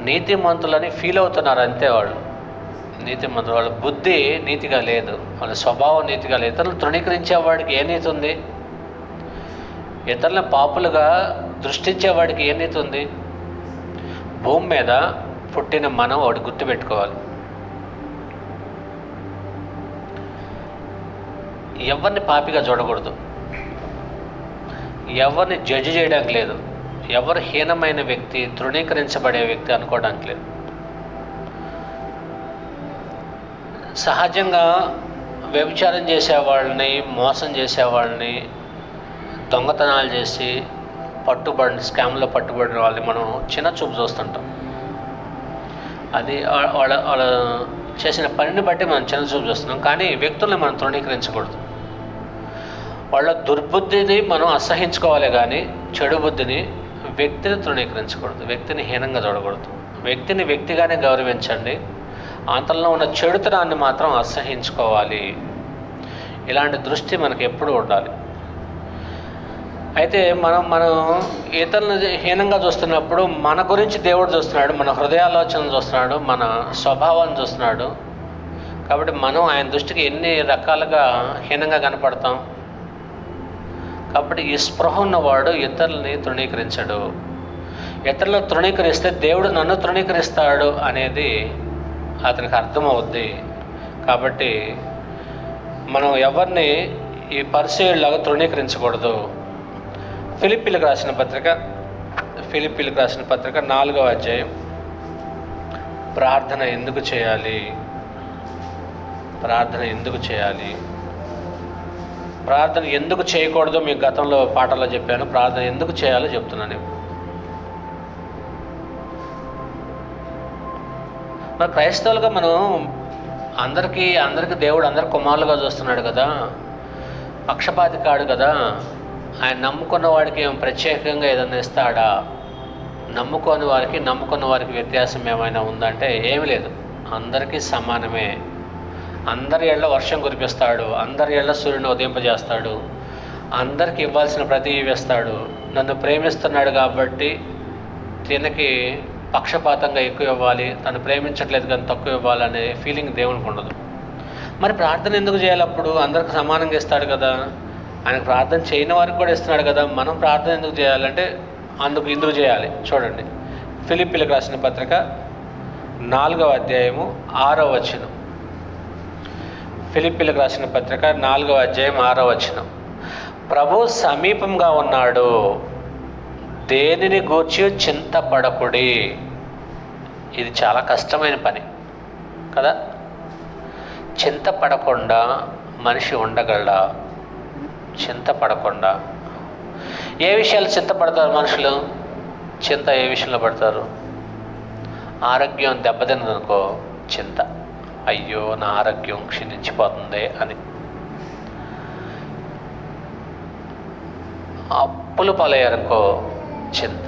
నీతిమంతులని ఫీల్ అవుతున్నారు అంతే వాళ్ళు. నీతిమంతులు, వాళ్ళ బుద్ధి నీతిగా లేదు, వాళ్ళ స్వభావం నీతిగా లేదు. ఇతరులు తృణీకరించేవాడికి ఏ నీతి ఉంది? ఇతరులను పాపులుగా దృష్టించేవాడికి ఏ నీతి ఉంది? భూమి మీద పుట్టిన మనం వాడు గుర్తుపెట్టుకోవాలి. ఎవరిని పాపిగా చూడకూడదు, ఎవరిని జడ్జి చేయడానికి లేదు, ఎవరు హీనమైన వ్యక్తి, తృణీకరించబడే వ్యక్తి అనుకోవడానికి లేదు. సహజంగా వ్యభిచారం చేసేవాళ్ళని, మోసం చేసేవాళ్ళని, దొంగతనాలు చేసి స్కామ్లో పట్టుబడిన వాళ్ళని మనం చిన్న చూపు చూస్తుంటాం. అది వాళ్ళ చేసిన పనిని బట్టి మనం చిన్న చూపు చూస్తున్నాం. కానీ వ్యక్తుల్ని మనం తృణీకరించకూడదు. వాళ్ళ దుర్బుద్ధిని మనం అసహించుకోవాలి, కానీ చెడు బుద్ధిని, వ్యక్తిని తృణీకరించకూడదు, వ్యక్తిని హీనంగా చూడకూడదు. వ్యక్తిని వ్యక్తిగానే గౌరవించండి, అంతలో ఉన్న చెడుతనాన్ని మాత్రం అసహించుకోవాలి. ఇలాంటి దృష్టి మనకు ఎప్పుడూ ఉండాలి. అయితే మనం ఇతరులను హీనంగా చూస్తున్నప్పుడు మన గురించి దేవుడు చూస్తున్నాడు, మన హృదయాలోచన చూస్తున్నాడు, మన స్వభావాన్ని చూస్తున్నాడు. కాబట్టి మనం ఆయన దృష్టికి ఎన్ని రకాలుగా హీనంగా కనపడతాం. కాబట్టి ఈ స్పృహ ఉన్నవాడు ఇతరులని తృణీకరించడు. ఇతరులను తృణీకరిస్తే దేవుడు నన్ను తృణీకరిస్తాడు అనేది అతనికి అర్థమవుద్ది. కాబట్టి మనం ఎవరిని ఈ పరిసయ్యుల్లాగా తృణీకరించకూడదు. ఫిలిప్పీలకు రాసిన పత్రిక 4వ అధ్యాయం. ప్రార్థన ఎందుకు చేయాలి? ప్రార్థన ఎందుకు చేయకూడదో మీకు గతంలో పాఠాల్లో చెప్పాను. ప్రార్థన ఎందుకు చేయాలో చెప్తున్నాను. మరి క్రైస్తవులుగా మనం అందరికీ దేవుడు అందరి కుమారులుగా చూస్తున్నాడు కదా, పక్షపాతి కాడు కదా. ఆయన నమ్ముకున్న వాడికి ఏం ప్రత్యేకంగా ఏదైనా ఇస్తాడా? నమ్ముకున్న వారికి వ్యత్యాసం ఏమైనా ఉందంటే ఏమీ లేదు, అందరికీ సమానమే. అందరి ఏళ్ళ వర్షం కురిపిస్తాడు, అందరి ఏళ్ళ సూర్యుని ఉదయింపజేస్తాడు, అందరికి ఇవ్వాల్సిన ప్రతి ఇస్తాడు. నన్ను ప్రేమిస్తున్నాడు కాబట్టి తినకి పక్షపాతంగా ఎక్కువ ఇవ్వాలి, తను ప్రేమించట్లేదు కానీ తక్కువ ఇవ్వాలనే ఫీలింగ్ దేవునికి ఉండదు. మరి ప్రార్థన ఎందుకు చేయాలి? అప్పుడు అందరికి సమానంగా ఇస్తాడు కదా, ఆయనకు ప్రార్థన చేయని వారికి కూడా ఇస్తున్నాడు కదా, మనం ప్రార్థన ఎందుకు చేయాలంటే ఇందుకు చేయాలి. చూడండి, ఫిలిప్పీలకు రాసిన పత్రిక 4వ అధ్యాయము 6వ వచనం. ఫిలిప్పీలకు రాసిన పత్రిక 4వ అధ్యాయం 6వ వచనం. ప్రభు సమీపంగా ఉన్నాడు, దేనిని గూర్చి చింతపడకుడి. ఇది చాలా కష్టమైన పని కదా. చింతపడకుండా మనిషి ఉండగలడా? చింతపడకుండా ఏ విషయాలు చింతపడతారు మనుషులు? చింత ఏ విషయంలో పడతారు? ఆరోగ్యం దెబ్బతిన్నదనుకో చింత, అయ్యో నా ఆరోగ్యం క్షీణించిపోతుంది అని. అప్పులు పాలయ్యారనుకో చింత.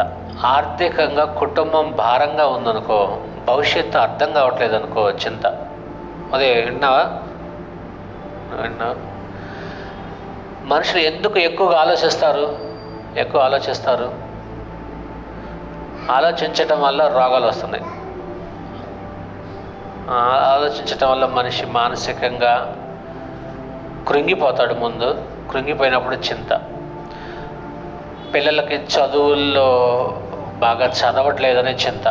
ఆర్థికంగా కుటుంబం భారంగా ఉందనుకో, భవిష్యత్తు అర్థం కావట్లేదు అనుకో చింత. అదే విన్నావా? మనుషులు ఎందుకు ఎక్కువగా ఆలోచిస్తారు? ఆలోచించటం వల్ల రోగాలు వస్తున్నాయి. ఆలోచించటం వల్ల మనిషి మానసికంగా కృంగిపోతాడు. ముందు కృంగిపోయినప్పుడు చింత. పిల్లలకి చదువుల్లో బాగా చదవట్లేదనే చింత,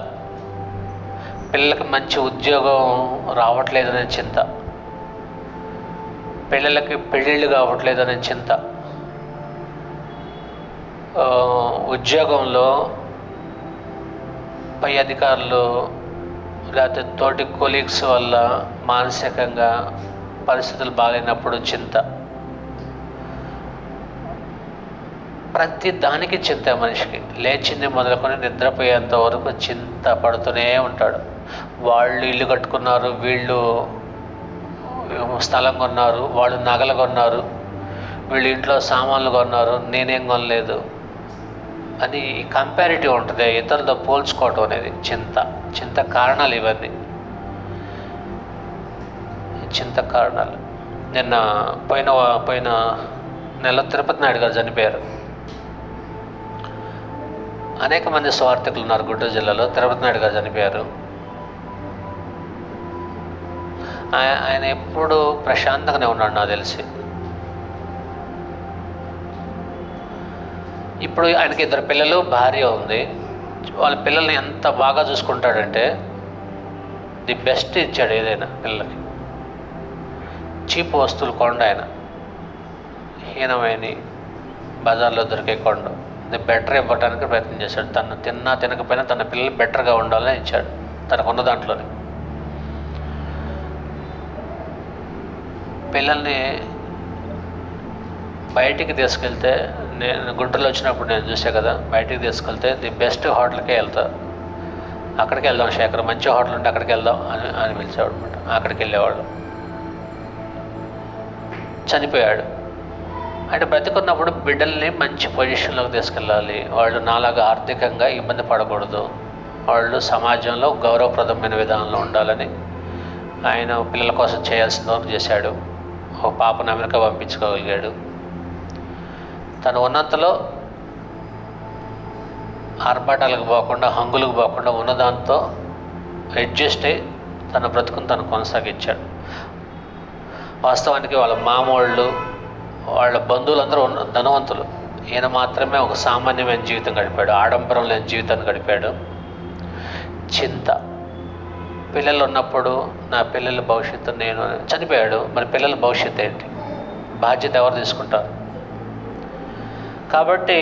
పిల్లలకి మంచి ఉద్యోగం రావట్లేదనే చింత, పిల్లలకి పెళ్ళిళ్ళు కావట్లేదనే చింత, ఉద్యోగంలో పై అధికారులు లేకపోతే తోటి కొలీగ్స్ వల్ల మానసికంగా పరిస్థితులు బాగాలేనప్పుడు చింత. ప్రతి దానికి చింత. మనిషికి లేచింది మొదలుకొని నిద్రపోయేంత వరకు చింత పడుతూనే ఉంటాడు. వాళ్ళు ఇల్లు కట్టుకున్నారు, వీళ్ళు స్థలం కొన్నారు, వాళ్ళు నగలు కొన్నారు, వీళ్ళు ఇంట్లో సామాన్లు కొన్నారు, నేనేం కొనలేదు అని కంపారిటివ్ ఉంటుంది. ఇతరులతో పోల్చుకోవటం అనేది చింత కారణాలు ఇవన్నీ. చింత కారణాలు. నిన్న పోయిన నెల తిరుపతి నాయుడు గారు చనిపోయారు. అనేక మంది స్వార్థకులు ఉన్నారు గుంటూరు జిల్లాలో. తిరుపతి నాయుడు గారు చనిపోయారు. ఆయన ఎప్పుడు ప్రశాంతంగానే ఉన్నాడు నాకు తెలిసి. ఇప్పుడు ఆయనకి 2 పిల్లలు, భార్య ఉంది. వాళ్ళ పిల్లల్ని ఎంత బాగా చూసుకుంటాడంటే ది బెస్ట్ ఇచ్చాడు ఏదైనా పిల్లలకి. చీప్ వస్తువులు కొండ ఆయన, హీనమైన బజార్లో దొరికే కొండ ది బెటర్ ఇవ్వడానికి ప్రయత్నం చేశాడు. తను తిన్నా తినకపోయినా తన పిల్లలు బెటర్గా ఉండాలని ఇచ్చాడు తనకున్న దాంట్లోనే. పిల్లల్ని బయటికి తీసుకెళ్తే, నేను గుంటూరులో వచ్చినప్పుడు నేను చూసా కదా, బయటికి తీసుకెళ్తే ది బెస్ట్ హోటల్కే వెళ్తారు. అక్కడికి వెళ్దాం శేఖర్, మంచి హోటల్ ఉంటే అక్కడికి వెళ్దాం అని పిలిచేవాడు అనమాట. అక్కడికి వెళ్ళేవాడు. చనిపోయాడు. అంటే బ్రతికున్నప్పుడు బిడ్డల్ని మంచి పొజిషన్లోకి తీసుకెళ్ళాలి. వాళ్ళు నాలాగా ఆర్థికంగా ఇబ్బంది పడకూడదు, వాళ్ళు సమాజంలో గౌరవప్రదమైన విధానంలో ఉండాలని ఆయన పిల్లల కోసం చేయాల్సిన వరకు చేశాడు. ఒక పాపను అమెరికా పంపించుకోగలిగాడు. తను ఉన్నంతలో ఆర్భాటాలకు పోకుండా, హంగులకు పోకుండా ఉన్నదాంతో అడ్జస్ట్ అయ్యి తన బ్రతుకుని తను కొనసాగించాడు. వాస్తవానికి వాళ్ళ మామూళ్ళు, వాళ్ళ బంధువులందరూ ధనవంతులు. ఈయన మాత్రమే ఒక సామాన్యమైన జీవితం గడిపాడు, ఆడంబరం లేని జీవితాన్ని గడిపాడు. చింత. పిల్లలు ఉన్నప్పుడు నా పిల్లల భవిష్యత్తు నేను చనిపోయాడు. మరి పిల్లల భవిష్యత్తు ఏంటి? బాధ్యత ఎవరు తీసుకుంటారు? కాబట్టి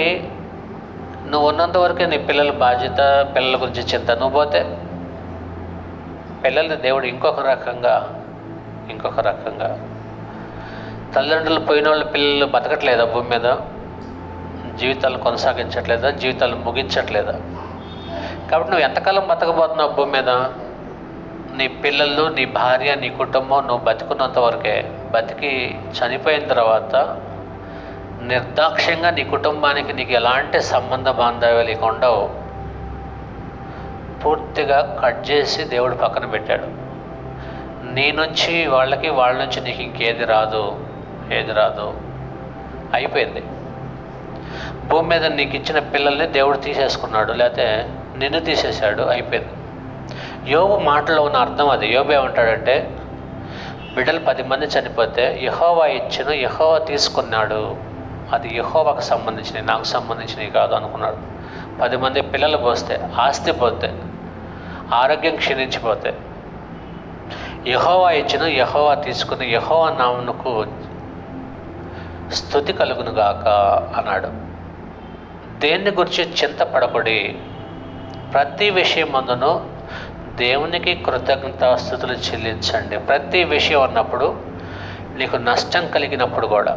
నువ్వు ఉన్నంత వరకే నీ పిల్లల బాధ్యత, పిల్లల గురించి చింత. నువ్వు పోతే పిల్లల్ని దేవుడు ఇంకొక రకంగా తల్లిదండ్రులు పోయిన వాళ్ళ పిల్లలు బతకట్లేదా భూమి మీద? జీవితాలను కొనసాగించట్లేదా? జీవితాలను ముగించట్లేదా? కాబట్టి నువ్వు ఎంతకాలం బతకబోతున్నావు భూమి మీద? నీ పిల్లలు, నీ భార్య, నీ కుటుంబం నువ్వు బతికున్నంత వరకే. బతికి చనిపోయిన తర్వాత నిర్దాక్ష్యంగా నీ కుటుంబానికి నీకు ఎలాంటి సంబంధ బాంధవ్యాలు లేకుండా పూర్తిగా కట్ చేసి దేవుడు పక్కన పెట్టాడు. నీ నుంచి వాళ్ళకి, వాళ్ళ నుంచి నీకు ఇంకేది రాదు, అయిపోయింది. భూమి మీద నీకు ఇచ్చిన పిల్లల్ని దేవుడు తీసేసుకున్నాడు, లేకపోతే నిన్ను తీసేశాడు, అయిపోయింది. యోబు మాటలో ఉన్న అర్థం అది. యోబు ఏమంటాడంటే, బిడ్డలు 10 మంది చనిపోతే యెహోవా ఇచ్చిన, యెహోవా తీసుకున్నాడు, అది యెహోవాకు సంబంధించినవి, నాకు సంబంధించినవి కాదు అనుకున్నాడు. 10 మంది పిల్లలు పోస్తే, ఆస్తి పోతే, ఆరోగ్యం క్షీణించిపోతే, యెహోవా ఇచ్చిన, యెహోవా తీసుకుని, యెహోవా నామమునకు స్తుతి కలుగును గాక అన్నాడు. దేన్ని గురించి చింతపడకుడి, ప్రతి విషయం అందును దేవునికి కృతజ్ఞతాస్తుతులు చెల్లించండి. ప్రతి విషయం అన్నప్పుడు నీకు నష్టం కలిగినప్పుడు కూడా,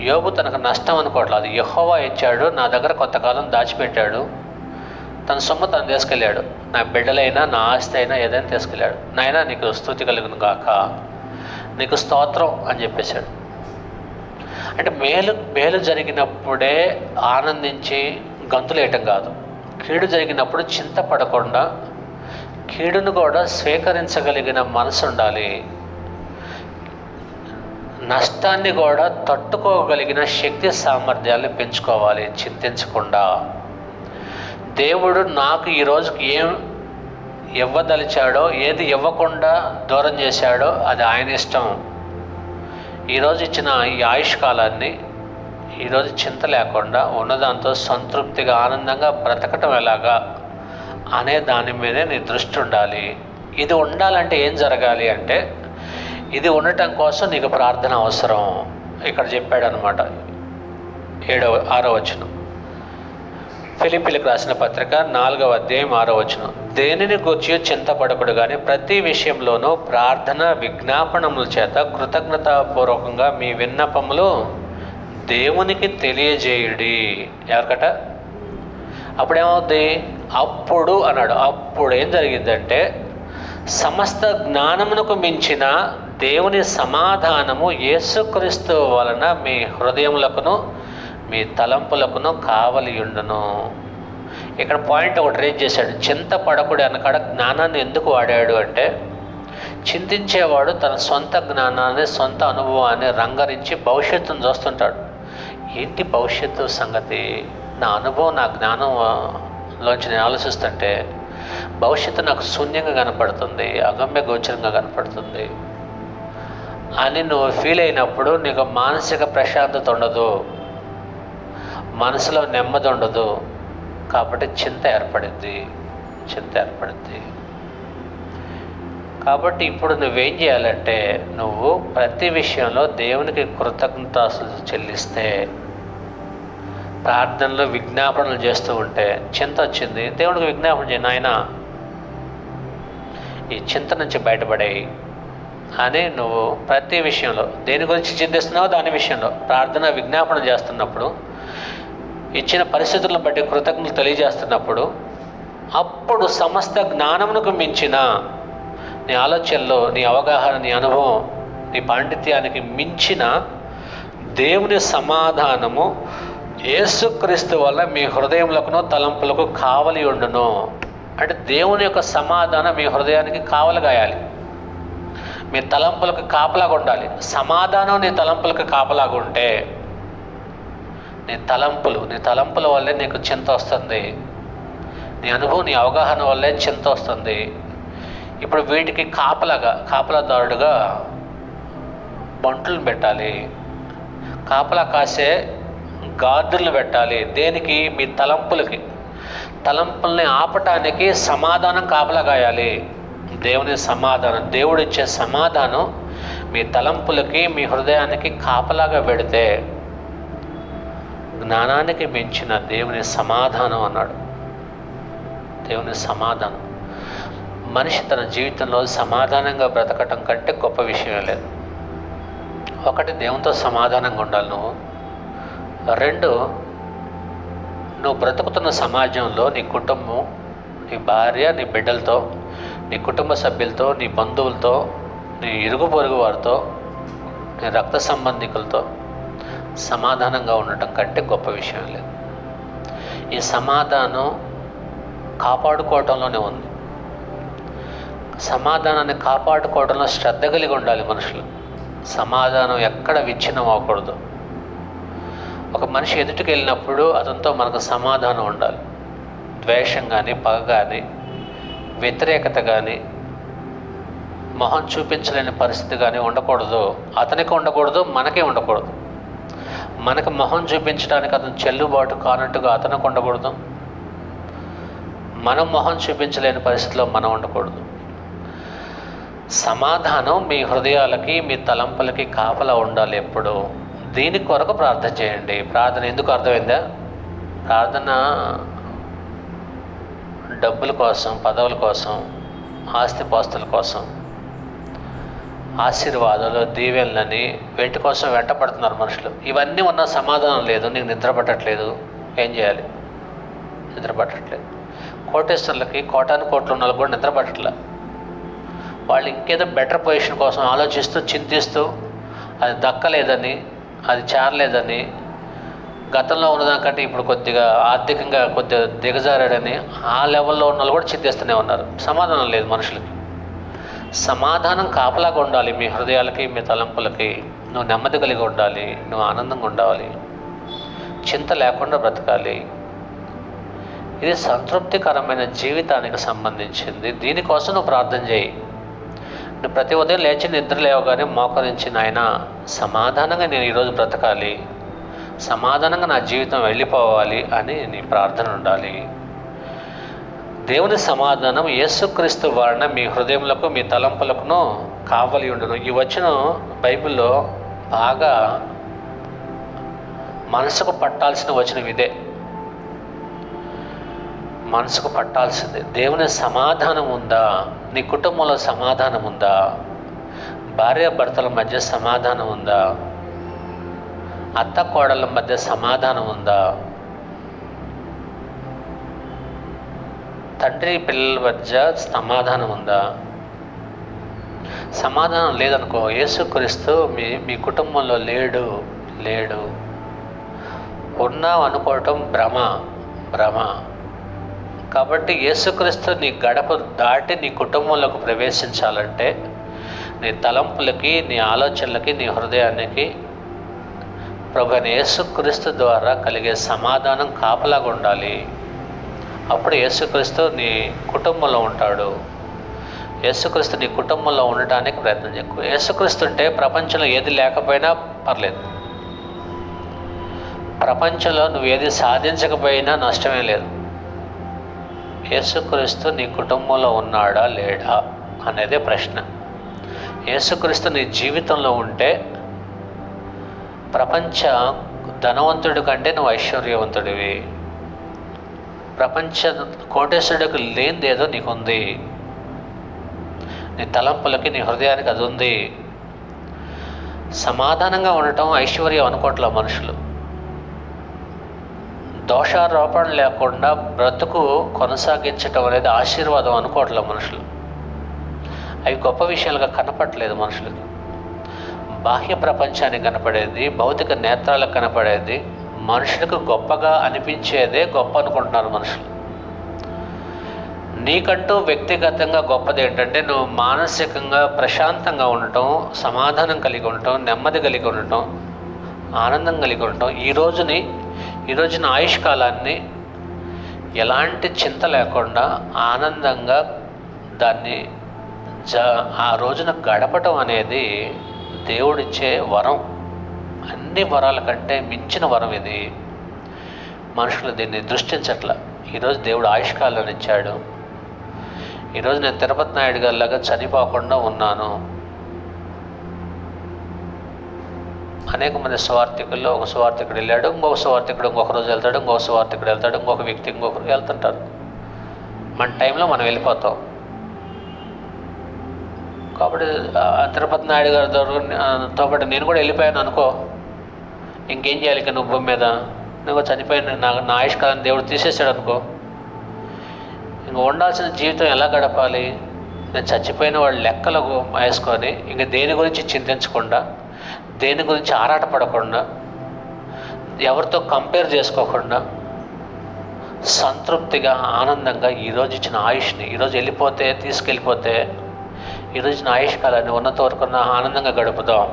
యోబు తనకు నష్టం అనుకోవట్లేదు, అది యెహోవా ఇచ్చాడు, నా దగ్గర కొంతకాలం దాచిపెట్టాడు, తన సొమ్ము తను తీసుకెళ్ళాడు, నా బిడ్డలైనా నా ఆస్తి అయినా ఏదైనా తీసుకెళ్ళాడు, నాయనా నీకు స్తుతి కలుగును గాక, నీకు స్తోత్రం అని చెప్పేశాడు. అంటే మేలు జరిగినప్పుడే ఆనందించి గంతులేయటం కాదు, కీడు జరిగినప్పుడు చింతపడకుండా కీడును కూడా స్వీకరించగలిగిన మనసు ఉండాలి. నష్టాన్ని కూడా తట్టుకోగలిగిన శక్తి సామర్థ్యాలను పెంచుకోవాలి చింతించకుండా. దేవుడు నాకు ఈరోజుకి ఏం ఇవ్వదలిచాడో, ఏది ఇవ్వకుండా దూరం చేశాడో అది ఆయన ఇష్టం. ఈరోజు ఇచ్చిన ఈ ఆయుష్కాలాన్ని ఈరోజు చింత లేకుండా ఉన్నదాంతో సంతృప్తిగా ఆనందంగా బ్రతకటం ఎలాగా అనే దాని మీదే నీ దృష్టి ఉండాలి. ఇది ఉండాలంటే ఏం జరగాలి అంటే, ఇది ఉండటం కోసం నీకు ప్రార్థన అవసరం. ఇక్కడ చెప్పాడనమాట 6వ వచనం, ఫిలిప్పీలకు రాసిన పత్రిక 4వ అధ్యాయం 6వ వచనం. దేనిని గూర్చి చింతపడకుడు కానీ ప్రతి విషయంలోనూ ప్రార్థన విజ్ఞాపనముల చేత కృతజ్ఞతాపూర్వకంగా మీ విన్నపములు దేవునికి తెలియజేయుడి. ఎవరికట? అప్పుడేమవుద్ది? అప్పుడు అన్నాడు. అప్పుడు ఏం జరిగిందంటే, సమస్త జ్ఞానమునకు మించిన దేవుని సమాధానము యేసుక్రీస్తు వలన మీ హృదయములకును మీ తలంపులకును కావలియుండును. ఇక్కడ పాయింట్ ఒకటి రేజ్ చేశాడు. చింతపడకుడు అనకాడ జ్ఞానాన్ని ఎందుకు వాడాడు అంటే, చింతించేవాడు తన సొంత జ్ఞానాన్ని, సొంత అనుభవాన్ని రంగరించి భవిష్యత్తును చూస్తుంటాడు. ఏంటి భవిష్యత్తు సంగతి? నా అనుభవం, నా జ్ఞానంలోంచి నేను ఆలోచిస్తుంటే భవిష్యత్తు నాకు శూన్యంగా కనపడుతుంది, అగమ్య గోచరంగా కనపడుతుంది అని నువ్వు ఫీల్ అయినప్పుడు నీకు మానసిక ప్రశాంతత ఉండదు, మనసులో నెమ్మది ఉండదు. కాబట్టి చింత ఏర్పడింది. కాబట్టి ఇప్పుడు నువ్వేం చేయాలంటే, నువ్వు ప్రతి విషయంలో దేవునికి కృతజ్ఞతాస్తుతులు చెల్లిస్తే, ప్రార్థనలో విజ్ఞాపనలు చేస్తూ ఉంటే, చింత వచ్చింది, దేవుడికి విజ్ఞాపన చేయి, నాయనా ఈ చింత నుంచి బయటపడేయి అని నువ్వు ప్రతి విషయంలో దేని గురించి చింతిస్తున్నావో దాని విషయంలో ప్రార్థన విజ్ఞాపన చేస్తున్నప్పుడు, ఇచ్చిన పరిస్థితులను బట్టి కృతజ్ఞతలు తెలియజేస్తున్నప్పుడు, అప్పుడు సమస్త జ్ఞానమునకు మించిన నీ ఆలోచనలో, నీ అవగాహన, నీ అనుభవం, నీ పాండిత్యానికి మించిన దేవుని సమాధానము యేసుక్రీస్తు వల్ల మీ హృదయములకును తలంపులకు కావలి ఉండును. అంటే దేవుని యొక్క సమాధానం మీ హృదయానికి కావలిగాయాలి, మీ తలంపులకు కాపలాగా ఉండాలి. సమాధానం నీ తలంపులకు కాపలాగా ఉంటే, నీ తలంపుల వల్లే నీకు చింత వస్తుంది, నీ అనుభవం, నీ అవగాహన వల్లే చింత వస్తుంది. ఇప్పుడు వీటికి కాపలాదారుడుగా బంటులను పెట్టాలి, కాపలా కాసే గార్డులను పెట్టాలి. దేనికి? మీ తలంపుల్ని ఆపటానికి సమాధానం కాపలా కాయాలి. దేవుని సమాధానం, దేవుడిచ్చే సమాధానం మీ తలంపులకి, మీ హృదయానికి కాపలాగా పెడితే, జ్ఞానానికి మించిన దేవుని సమాధానం అన్నాడు. దేవుని సమాధానం. మనిషి తన జీవితంలో సమాధానంగా బ్రతకటం కంటే గొప్ప విషయం లేదు. ఒకటి, దేవునితో సమాధానంగా ఉండాలి నువ్వు. 2, నువ్వు బ్రతుకుతున్న సమాజంలో నీ కుటుంబం, నీ భార్య, నీ బిడ్డలతో, నీ కుటుంబ సభ్యులతో, నీ బంధువులతో, నీ ఇరుగు పొరుగు వారితో, నీ రక్త సంబంధికులతో సమాధానంగా ఉండటం కంటే గొప్ప విషయం లేదు. ఈ సమాధానం కాపాడుకోవటంలోనే ఉంది. సమాధానాన్ని కాపాడుకోవడంలో శ్రద్ధ కలిగి ఉండాలి మనుషులు. సమాధానం ఎక్కడ విచ్ఛిన్నం అవ్వకూడదు. ఒక మనిషి ఎదుటికి వెళ్ళినప్పుడు అతనితో మనకు సమాధానం ఉండాలి. ద్వేషం కానీ, పగ కానీ, వ్యతిరేకత కానీ, మొహం చూపించలేని పరిస్థితి కానీ ఉండకూడదు. అతనికి ఉండకూడదు, మనకే ఉండకూడదు. మనకు మొహం చూపించడానికి అతను చెల్లుబాటు కానట్టుగా అతనికి ఉండకూడదు. మనం మొహం చూపించలేని పరిస్థితిలో మనం ఉండకూడదు. సమాధానం మీ హృదయాలకి, మీ తలంపులకి కాపలా ఉండాలి ఎప్పుడు. దీని కొరకు ప్రార్థన చేయండి. ప్రార్థన ఎందుకు అర్థమైందా? ప్రార్థన డబ్బుల కోసం, పదవుల కోసం, ఆస్తిపాస్తుల కోసం, ఆశీర్వాదాలు, దీవెనలని వెంటి కోసం వెంట పడుతున్నారు మనుషులు. ఇవన్నీ ఉన్న సమాధానం లేదు. నీకు నిద్ర పట్టట్లేదు, ఏం చేయాలి? నిద్ర పట్టట్లేదు. కోటేశ్వర్లకి కోటాను కోట్లు ఉన్న వాళ్ళకి కూడా నిద్ర పట్టట్లే. వాళ్ళు ఇంకేదో బెటర్ పొజిషన్ కోసం ఆలోచిస్తూ, చింతిస్తూ, అది దక్కలేదని, అది చేరలేదని, గతంలో ఉన్నదానికంటే ఇప్పుడు కొద్దిగా ఆర్థికంగా కొద్దిగా దిగజారాడని ఆ లెవెల్లో ఉన్న వాళ్ళు కూడా చింతిస్తూనే ఉన్నారు. సమాధానం లేదు మనుషులకి. సమాధానం కాపలాగా ఉండాలి మీ హృదయాలకి, మీ తలంపులకి. నువ్వు నెమ్మది కలిగి ఉండాలి, నువ్వు ఆనందంగా ఉండాలి, చింత లేకుండా బ్రతకాలి. ఇది సంతృప్తికరమైన జీవితానికి సంబంధించింది. దీనికోసం నువ్వు ప్రార్థన చేయి. నువ్వు ప్రతి ఉదయం లేచి నిద్ర లేవగానే మోకరించి, నాయన సమాధానంగా నేను ఈరోజు బ్రతకాలి, సమాధానంగా నా జీవితం వెళ్ళిపోవాలి అని నీ ప్రార్థన ఉండాలి. దేవుని సమాధానం యేసుక్రీస్తు వలన మీ హృదయములకు, మీ తలంపులకును కావలి ఉండును. ఈ వచనం బైబిల్లో బాగా మనసుకు పట్టాల్సిన వచనం ఇదే. మనసుకు పట్టాల్సిందే. దేవుని సమాధానం ఉందా? నీ కుటుంబంలో సమాధానం ఉందా? భార్యాభర్తల మధ్య సమాధానం ఉందా? అత్త కోడళ్ళ మధ్య సమాధానం ఉందా? తండ్రి పిల్లల మధ్య సమాధానం ఉందా? సమాధానం లేదనుకో, యేసుక్రీస్తు మీ కుటుంబంలో లేడు. ఉన్నావు అనుకోవటం భ్రమ. కాబట్టి యేసుక్రీస్తు నీ గడప దాటి నీ కుటుంబంలోకి ప్రవేశించాలంటే నీ తలంపులకి, నీ ఆలోచనలకి, నీ హృదయానికి ప్రభువైన యేసుక్రీస్తు ద్వారా కలిగే సమాధానం కాపలాగా ఉండాలి. అప్పుడు యేసుక్రీస్తు నీ కుటుంబంలో ఉంటాడు. యేసుక్రీస్తు నీ కుటుంబంలో ఉండటానికి ప్రయత్నం చేయకు. యేసుక్రీస్తు ఉంటే ప్రపంచంలో ఏది లేకపోయినా పర్లేదు. ప్రపంచంలో నువ్వు ఏది సాధించకపోయినా నష్టమే లేదు. యేసుక్రీస్తు నీ కుటుంబంలో ఉన్నాడా లేడా అనేదే ప్రశ్న. యేసుక్రీస్తు నీ జీవితంలో ఉంటే ప్రపంచ ధనవంతుడి కంటే నువ్వు ఐశ్వర్యవంతుడివి. ప్రపంచ కోటేశ్వరుడికి లేనిదేదో నీకుంది. నీ తలంపులకి, నీ హృదయానికి అది ఉంది. సమాధానంగా ఉండటం ఐశ్వర్యం అనుకోవట్లే మనుషులు. దోషారోపణ లేకుండా బ్రతుకు కొనసాగించటం అనేది ఆశీర్వాదం అనుకోవట్లే మనుషులు. అవి గొప్ప విషయాలుగా కనపడలేదు మనుషులకి. బాహ్య ప్రపంచానికి కనపడేది, భౌతిక నేత్రాలకు కనపడేది, మనుషులకు గొప్పగా అనిపించేదే గొప్ప అనుకుంటున్నారు మనుషులు. నీకంటూ వ్యక్తిగతంగా గొప్పది ఏంటంటే నువ్వు మానసికంగా ప్రశాంతంగా ఉండటం, సమాధానం కలిగి ఉండటం, నెమ్మది కలిగి ఉండటం, ఆనందం కలిగి ఉండటం. ఈ రోజున ఆయుష్కాలాన్ని ఎలాంటి చింత లేకుండా ఆనందంగా దాన్ని ఆ రోజున గడపటం అనేది దేవుడిచ్చే వరం. అన్ని వరాల కంటే మించిన వరం ఇది. మనుషులు దీన్ని దృష్టించట్ల. ఈరోజు దేవుడు ఆయుష్కాలాన్ని ఇచ్చాడు. ఈరోజు నేను తిరుపతి నాయుడు గారిలాగా చనిపోకుండా ఉన్నాను. అనేక మంది స్వార్థికుల్లో ఒక స్వార్థికుడు వెళ్ళాడు, ఇంకొక స్వార్థికుడు ఇంకొక రోజు వెళ్తాడు, ఇంకొక స్వార్థికుడు వెళ్తాడు, ఇంకొక వ్యక్తి ఇంకొకరు వెళ్తుంటారు. మన టైంలో మనం వెళ్ళిపోతాం. కాబట్టి తిరుపతి నాయుడు గారితో పాటు నేను కూడా వెళ్ళిపోయాను అనుకో, ఇంకేం చేయాలి? ఇక నువ్వు భూమి మీద నువ్వు చనిపోయిన నా ఆయుష్కాలాన్ని దేవుడు తీసేసాడు అనుకో, ఇంక ఉండాల్సిన జీవితం ఎలా గడపాలి? నేను చచ్చిపోయిన వాళ్ళు లెక్కలు వేసుకొని ఇంక దేని గురించి చింతించకుండా, దేని గురించి ఆరాటపడకుండా, ఎవరితో కంపేర్ చేసుకోకుండా సంతృప్తిగా ఆనందంగా ఈరోజు ఇచ్చిన ఆయుష్ని, ఈరోజు తీసుకెళ్ళిపోతే ఈరోజు నా ఆయుష్కాలాన్ని ఉన్నంత వరకు ఆనందంగా గడుపుదాం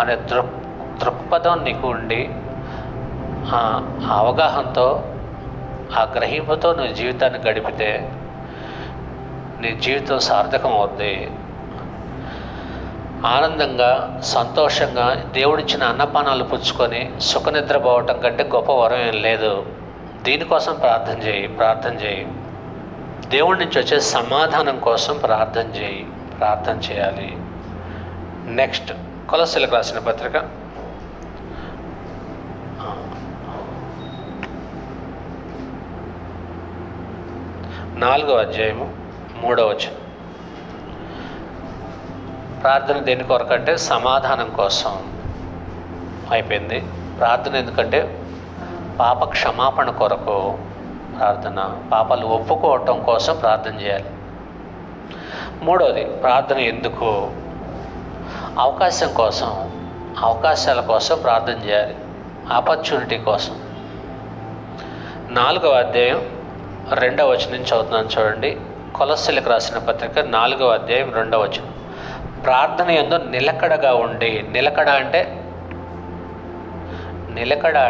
అనే దృక్పథం నీకు ఉండి ఆ అవగాహనతో, ఆ గ్రహింపుతో నువ్వు జీవితాన్ని గడిపితే నీ జీవితం సార్థకం అవుద్ది. ఆనందంగా, సంతోషంగా దేవుడిచ్చిన అన్నపానాలు పుచ్చుకొని సుఖనిద్ర పోవటం కంటే గొప్ప వరం ఏం లేదు. దీనికోసం ప్రార్థన చేయి. దేవుడి నుంచి వచ్చే సమాధానం కోసం ప్రార్థన చేయాలి. నెక్స్ట్, కొలస్సీలకు రాసిన పత్రిక 4వ అధ్యాయము 3వ వచనం. ప్రార్థన దేని కొరకంటే సమాధానం కోసం అయిపోయింది. ప్రార్థన ఎందుకంటే పాప క్షమాపణ కొరకు ప్రార్థన, పాపాలు ఒప్పుకోవటం కోసం ప్రార్థన చేయాలి. 3వది, ప్రార్థన ఎందుకు? అవకాశాల కోసం ప్రార్థన చేయాలి, ఆపర్చునిటీ కోసం. 4వ అధ్యాయం 2వ వచనం నుంచి చదువుతున్నాను చూడండి. కొలస్సీలకు రాసిన పత్రిక 4వ అధ్యాయం 2వ వచనం. ప్రార్థన యందు నిలకడగా ఉండి, నిలకడ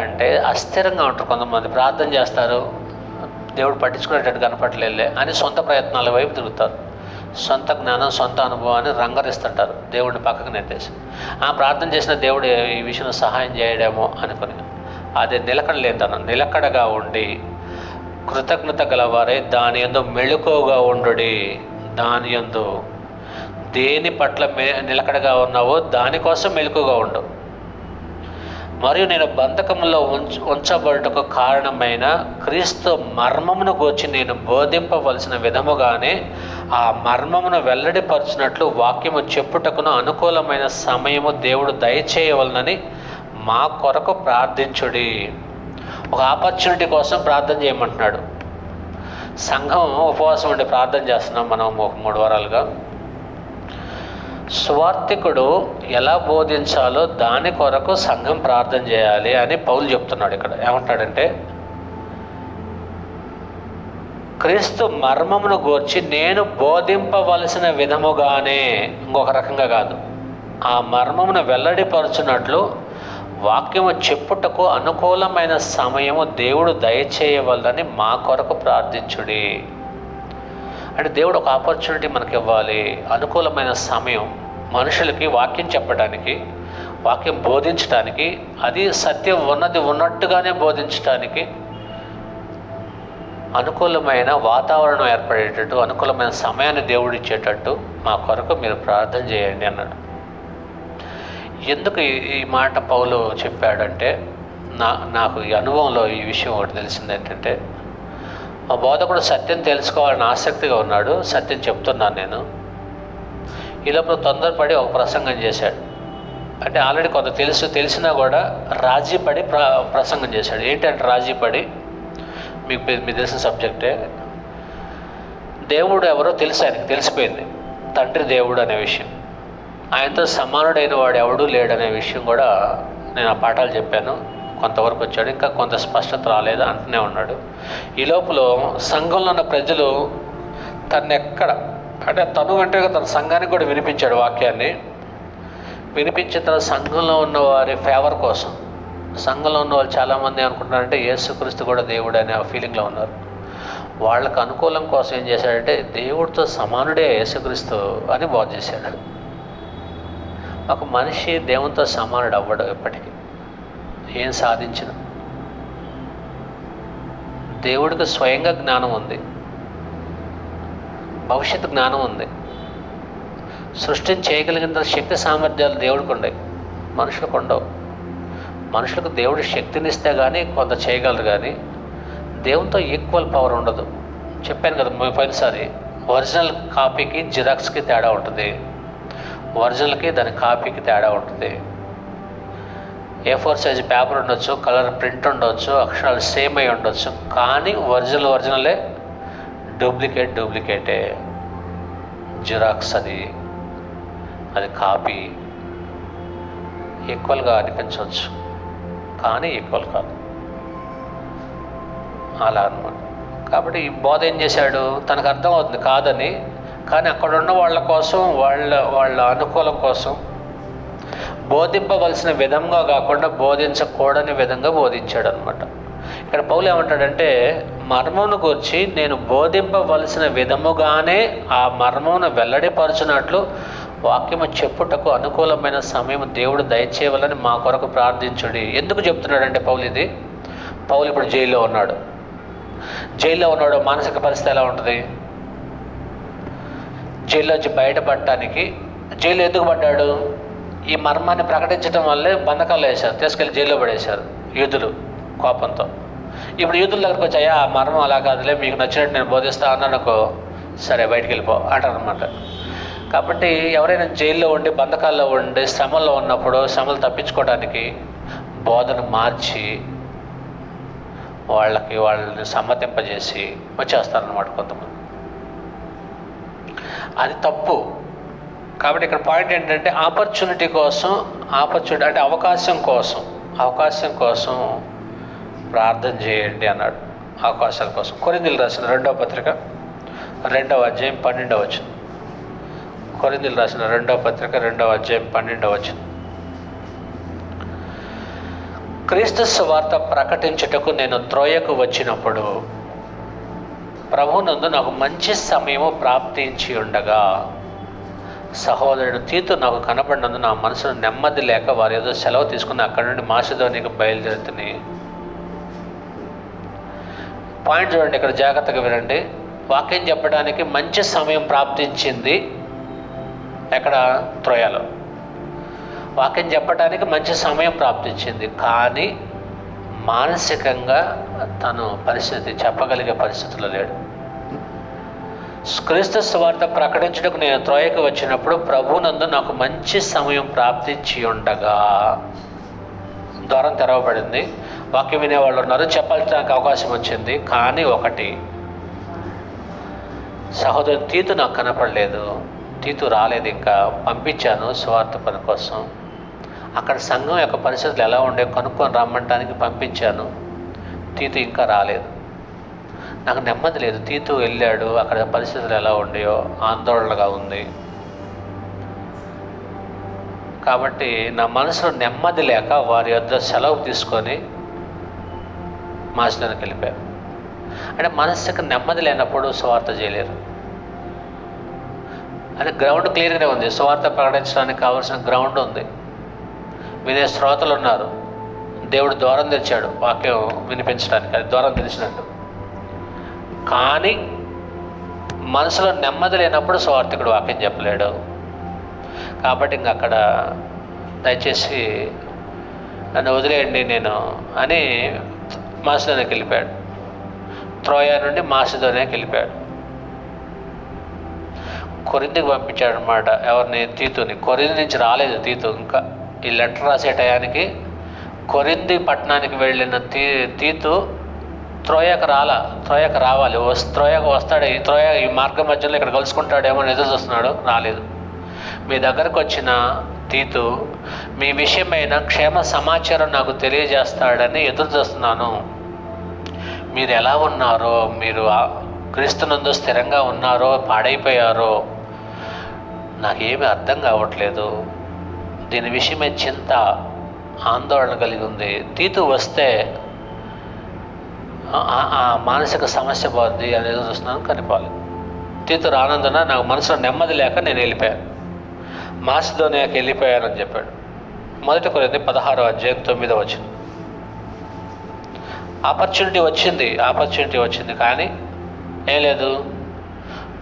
అంటే అస్థిరంగా ఉంటారు. కొంతమంది ప్రార్థన చేస్తారు, దేవుడు పట్టించుకునేటట్టు కనపడలేదులే అని సొంత ప్రయత్నాల వైపు తిరుగుతారు. సొంత జ్ఞానం, సొంత అనుభవాన్ని రంగరిస్తుంటారు దేవుడిని పక్కకు నెట్టేసి. ప్రార్థన చేసిన దేవుడు ఈ విషయంలో సహాయం చేయడేమో అనుకుని. అదే నిలకడ లేదన్న. నిలకడగా ఉండి కృతజ్ఞత గలవారే దాని యందు మెళుకువగా ఉండుడి. దాని యందు దేని పట్ల నిలకడగా ఉన్నావో దానికోసం మెళుకువగా ఉండు. మరియు నేను బంధకములో ఉంచబడుటకు కారణమైన క్రీస్తు మర్మమును గూర్చి నేను బోధింపవలసిన విధముగానే ఆ మర్మమును వెల్లడిపరచినట్లు వాక్యము చెప్పుటకును అనుకూలమైన సమయము దేవుడు దయచేయవలనని మా కొరకు ప్రార్థించుడి. ఒక ఆపర్చునిటీ కోసం ప్రార్థన చేయమంటున్నాడు. సంఘం ఉపవాసం ఉండి ప్రార్థన చేస్తున్నాం మనం ఒక 3 వారాలుగా. సువార్థికుడు ఎలా బోధించాలో దాని కొరకు సంఘం ప్రార్థన చేయాలి అని పౌలు చెప్తున్నాడు. ఇక్కడ ఏమంటాడంటే, క్రీస్తు మర్మమును గూర్చి నేను బోధింపవలసిన విధముగానే, ఇంకొక రకంగా కాదు, ఆ మర్మమును వెల్లడిపరచునట్లు వాక్యము చెప్పుటకు అనుకూలమైన సమయము దేవుడు దయచేయవలని మా కొరకు ప్రార్థించుడి. అంటే దేవుడు ఒక ఆపర్చునిటీ మనకి ఇవ్వాలి, అనుకూలమైన సమయం మనుషులకి వాక్యం చెప్పడానికి, వాక్యం బోధించడానికి, అది సత్యం ఉన్నది ఉన్నట్టుగానే బోధించడానికి అనుకూలమైన వాతావరణం ఏర్పడేటట్టు, అనుకూలమైన సమయాన్ని దేవుడు ఇచ్చేటట్టు మా కొరకు మీరు ప్రార్థన చేయండి అన్నాడు. ఎందుకు ఈ మాట పౌలు చెప్పాడంటే, నాకు ఈ అనుభవంలో ఈ విషయం ఒకటి తెలిసింది ఏంటంటే, మా బోధకుడు సత్యం తెలుసుకోవాలని ఆసక్తిగా ఉన్నాడు. సత్యం చెప్తున్నాను నేను. ఈ లోపల తొందరపడి ఒక ప్రసంగం చేశాడు. అంటే ఆల్రెడీ కొంత తెలిసినా కూడా రాజీపడి ప్రసంగం చేశాడు. ఏంటంటే రాజీపడి, మీకు తెలిసిన సబ్జెక్టే. దేవుడు ఎవరో ఆయనకి తెలిసిపోయింది, తండ్రి దేవుడు అనే విషయం. ఆయనతో సమానుడైన వాడు ఎవడూ లేడనే విషయం కూడా నేను ఆ పాఠాలు చెప్పాను. కొంతవరకు వచ్చాడు, ఇంకా కొంత స్పష్టత రాలేదు అంటూనే ఉన్నాడు. ఈ లోపల సంఘంలో ఉన్న ప్రజలు తను అంటే తన సంఘానికి కూడా వినిపించాడు వాక్యాన్ని. వినిపించిన తర్వాత సంఘంలో ఉన్న వారి ఫేవర్ కోసం, సంఘంలో ఉన్న వాళ్ళు చాలామంది అనుకుంటున్నారంటే యేసుక్రీస్తు కూడా దేవుడు అనే ఫీలింగ్లో ఉన్నారు. వాళ్ళకు అనుకూలం కోసం ఏం చేశాడంటే, దేవుడితో సమానుడే యేసుక్రీస్తు అని బోధ చేశాడు. ఒక మనిషి దేవునితో సమానుడు అవ్వడు ఎప్పటికీ, ఏం సాధించిన. దేవుడికి స్వయంగా జ్ఞానం ఉంది, భవిష్యత్తు జ్ఞానం ఉంది, సృష్టిని చేయగలిగిన శక్తి సామర్థ్యాలు దేవుడికి ఉన్నాయి, మనుషులకు ఉండవు. మనుషులకు దేవుడి శక్తినిస్తే కానీ కొంత చేయగలరు, కానీ దేవునితో ఈక్వల్ పవర్ ఉండదు. చెప్పాను కదా పోయినసారి, ఒరిజినల్ కాపీకి జిరాక్స్కి తేడా ఉంటుంది, ఒరిజినల్కి దాని కాపీకి తేడా ఉంటుంది. A4 సైజ్ పేపర్ ఉండొచ్చు, కలర్ ప్రింట్ ఉండొచ్చు, అక్షరాలు సేమ్ అయి ఉండొచ్చు, కానీ ఒరిజినలే, డూప్లికేటే. జిరాక్స్ అది కాపీ. ఈక్వల్గా అనిపించవచ్చు కానీ ఈక్వల్ కాదు, అలా అన్నమాట. కాబట్టి ఈ బోధ ఏం చేశాడు, తనకు అర్థం అవుతుంది కాదని, కానీ అక్కడ ఉన్న వాళ్ళ కోసం, వాళ్ళ అనుకూలం కోసం, బోధింపవలసిన విధంగా కాకుండా బోధించకూడని విధంగా బోధించాడు అనమాట. ఇక్కడ పౌలు ఏమంటాడంటే, మర్మమును గురించి నేను బోధింపవలసిన విధముగానే ఆ మర్మమును వెల్లడిపరచునట్లు వాక్యము చెప్పుటకు అనుకూలమైన సమయం దేవుడు దయచేయాలని మా కొరకు ప్రార్థించుడి. ఎందుకు చెప్తున్నాడంటే పౌలు ఇప్పుడు జైల్లో ఉన్నాడు. మానసిక పరిస్థితి ఎలా ఉంటుంది? జైల్లోంచి బయటపడటానికి, జైలు ఎందుకు పడ్డాడు? ఈ మర్మాన్ని ప్రకటించడం వల్లే బంధకాలు వేశారు, తీసుకెళ్ళి జైల్లో పడేశారు యూదులు కోపంతో. ఇప్పుడు యూదుల దగ్గరకు వచ్చాయా, ఆ మర్మం అలా కాదులే, మీకు నచ్చినట్టు నేను బోధిస్తా అన్నానుకో, సరే బయటికి వెళ్ళిపో అంటారు అనమాట. కాబట్టి ఎవరైనా జైల్లో ఉండి, బంధకాల్లో ఉండి, శ్రమల్లో ఉన్నప్పుడు శ్రమలు తప్పించుకోవడానికి బోధన మార్చి వాళ్ళని సమ్మతింపజేసి వచ్చేస్తారనమాట కొంతమంది. అది తప్పు. కాబట్టి ఇక్కడ పాయింట్ ఏంటంటే, ఆపర్చునిటీ అంటే అవకాశం కోసం ప్రార్థన చేయండి అన్నాడు. అవకాశాల కోసం. కొరింథీయులకు రాసిన 2వ పత్రిక 2వ అధ్యాయం 12వ వచనం. కొరింథీయులకు రాసిన 2వ పత్రిక 2వ అధ్యాయం 12వ వచనం. క్రీస్తు సువార్త ప్రకటించుటకు నేను త్రోయకు వచ్చినప్పుడు ప్రభువునందు నాకు మంచి సమయము ప్రాప్తించి ఉండగా సహోదరుడు తీతు నాకు కనబడినందు నా మనసును నెమ్మది లేక వారు ఏదో సెలవు తీసుకుని అక్కడి నుండి మాసిదోనియాకు బయలుదేరుతుని. పాయింట్ చూడండి, ఇక్కడ జాగ్రత్తగా వినండి. వాక్యం చెప్పడానికి మంచి సమయం ప్రాప్తించింది ఎక్కడ? త్రోయలో. వాక్యం చెప్పడానికి మంచి సమయం ప్రాప్తించింది, కానీ మానసికంగా తను చెప్పగలిగే పరిస్థితుల్లో లేడు. క్రీస్తు సువార్త ప్రకటించుటకు నేను త్రోయకు వచ్చినప్పుడు ప్రభువునందు నాకు మంచి సమయం ప్రాప్తించి ఉండగా, ద్వారం తెరవబడింది, వాక్యం వినేవాళ్ళు ఉన్నారు, చెప్పాల్సిన అవకాశం వచ్చింది. కానీ ఒకటి, సహోదరుడు తీతు నాకు కనపడలేదు, తీతు రాలేదు, ఇంకా పంపించాను సువార్త పని కోసం. అక్కడ సంఘం యొక్క పరిస్థితులు ఎలా ఉండే కనుక్కొని రమ్మంటానికి పంపించాను, తీతు ఇంకా రాలేదు. నాకు నెమ్మది లేదు. తీతు వెళ్ళాడు, అక్కడ పరిస్థితులు ఎలా ఉండేయో ఆందోళనగా ఉంది. కాబట్టి నా మనసులో నెమ్మది లేక వారి వద్ద సెలవు తీసుకొని మాసిదోనియాకి వెళ్ళిపోయారు. అంటే మనసుకు నెమ్మది లేనప్పుడు సువార్త చేయలేరు. అంటే గ్రౌండ్ క్లియర్గానే ఉంది, సువార్త ప్రకటించడానికి కావాల్సిన గ్రౌండ్ ఉంది, వినే శ్రోతలు ఉన్నారు, దేవుడు ద్వారం తెరిచాడు వాక్యం వినిపించడానికి, అది ద్వారం తెరిచినట్టు. కానీ మనసులో నెమ్మది లేనప్పుడు సువార్థికుడు వాక్యం చెప్పలేడు. కాబట్టి ఇంక అక్కడ దయచేసి నన్ను వదిలేయండి నేను అని మాసిదోనియాకి వెళ్ళిపోయాడు. త్రోయ నుండి మాసిదోనియాకి వెళ్ళిపోయాడు. కొరింథీకి పంపించాడు అనమాట. ఎవరిని? తీతుని. కొరింథీ నుంచి రాలేదు తీతు. ఇంకా ఈ లెటర్ రాసే టయానికి కొరింథీ పట్టణానికి వెళ్ళిన తీతు త్రోయకు రావాలి. త్రోయకు వస్తాడు. ఈ మార్గం మధ్యలో ఇక్కడ కలుసుకుంటాడేమో ఎదురు చూస్తున్నాడు, రాలేదు. మీ దగ్గరకు వచ్చిన తీతు మీ విషయమైన క్షేమ సమాచారం నాకు తెలియజేస్తాడని ఎదురు చూస్తున్నాను. మీరు ఎలా ఉన్నారో, మీరు క్రీస్తునందు స్థిరంగా ఉన్నారో పాడైపోయారో నాకేమీ అర్థం కావట్లేదు. దీని విషయమే చింత, ఆందోళన కలిగి ఉంది. తీతు వస్తే ఆ మానసిక సమస్య పోద్ది అనేది చూస్తున్నాను, కనిపోలేదు. తీతు రానందున నాకు మనసులో నెమ్మది లేక నేను వెళ్ళిపోయాను, మాసిదోనియాకి వెళ్ళిపోయానని చెప్పాడు. 1 కొరింథీ 16వ అధ్యాయం 9వ వచనం. ఆపర్చునిటీ వచ్చింది కానీ ఏం లేదు,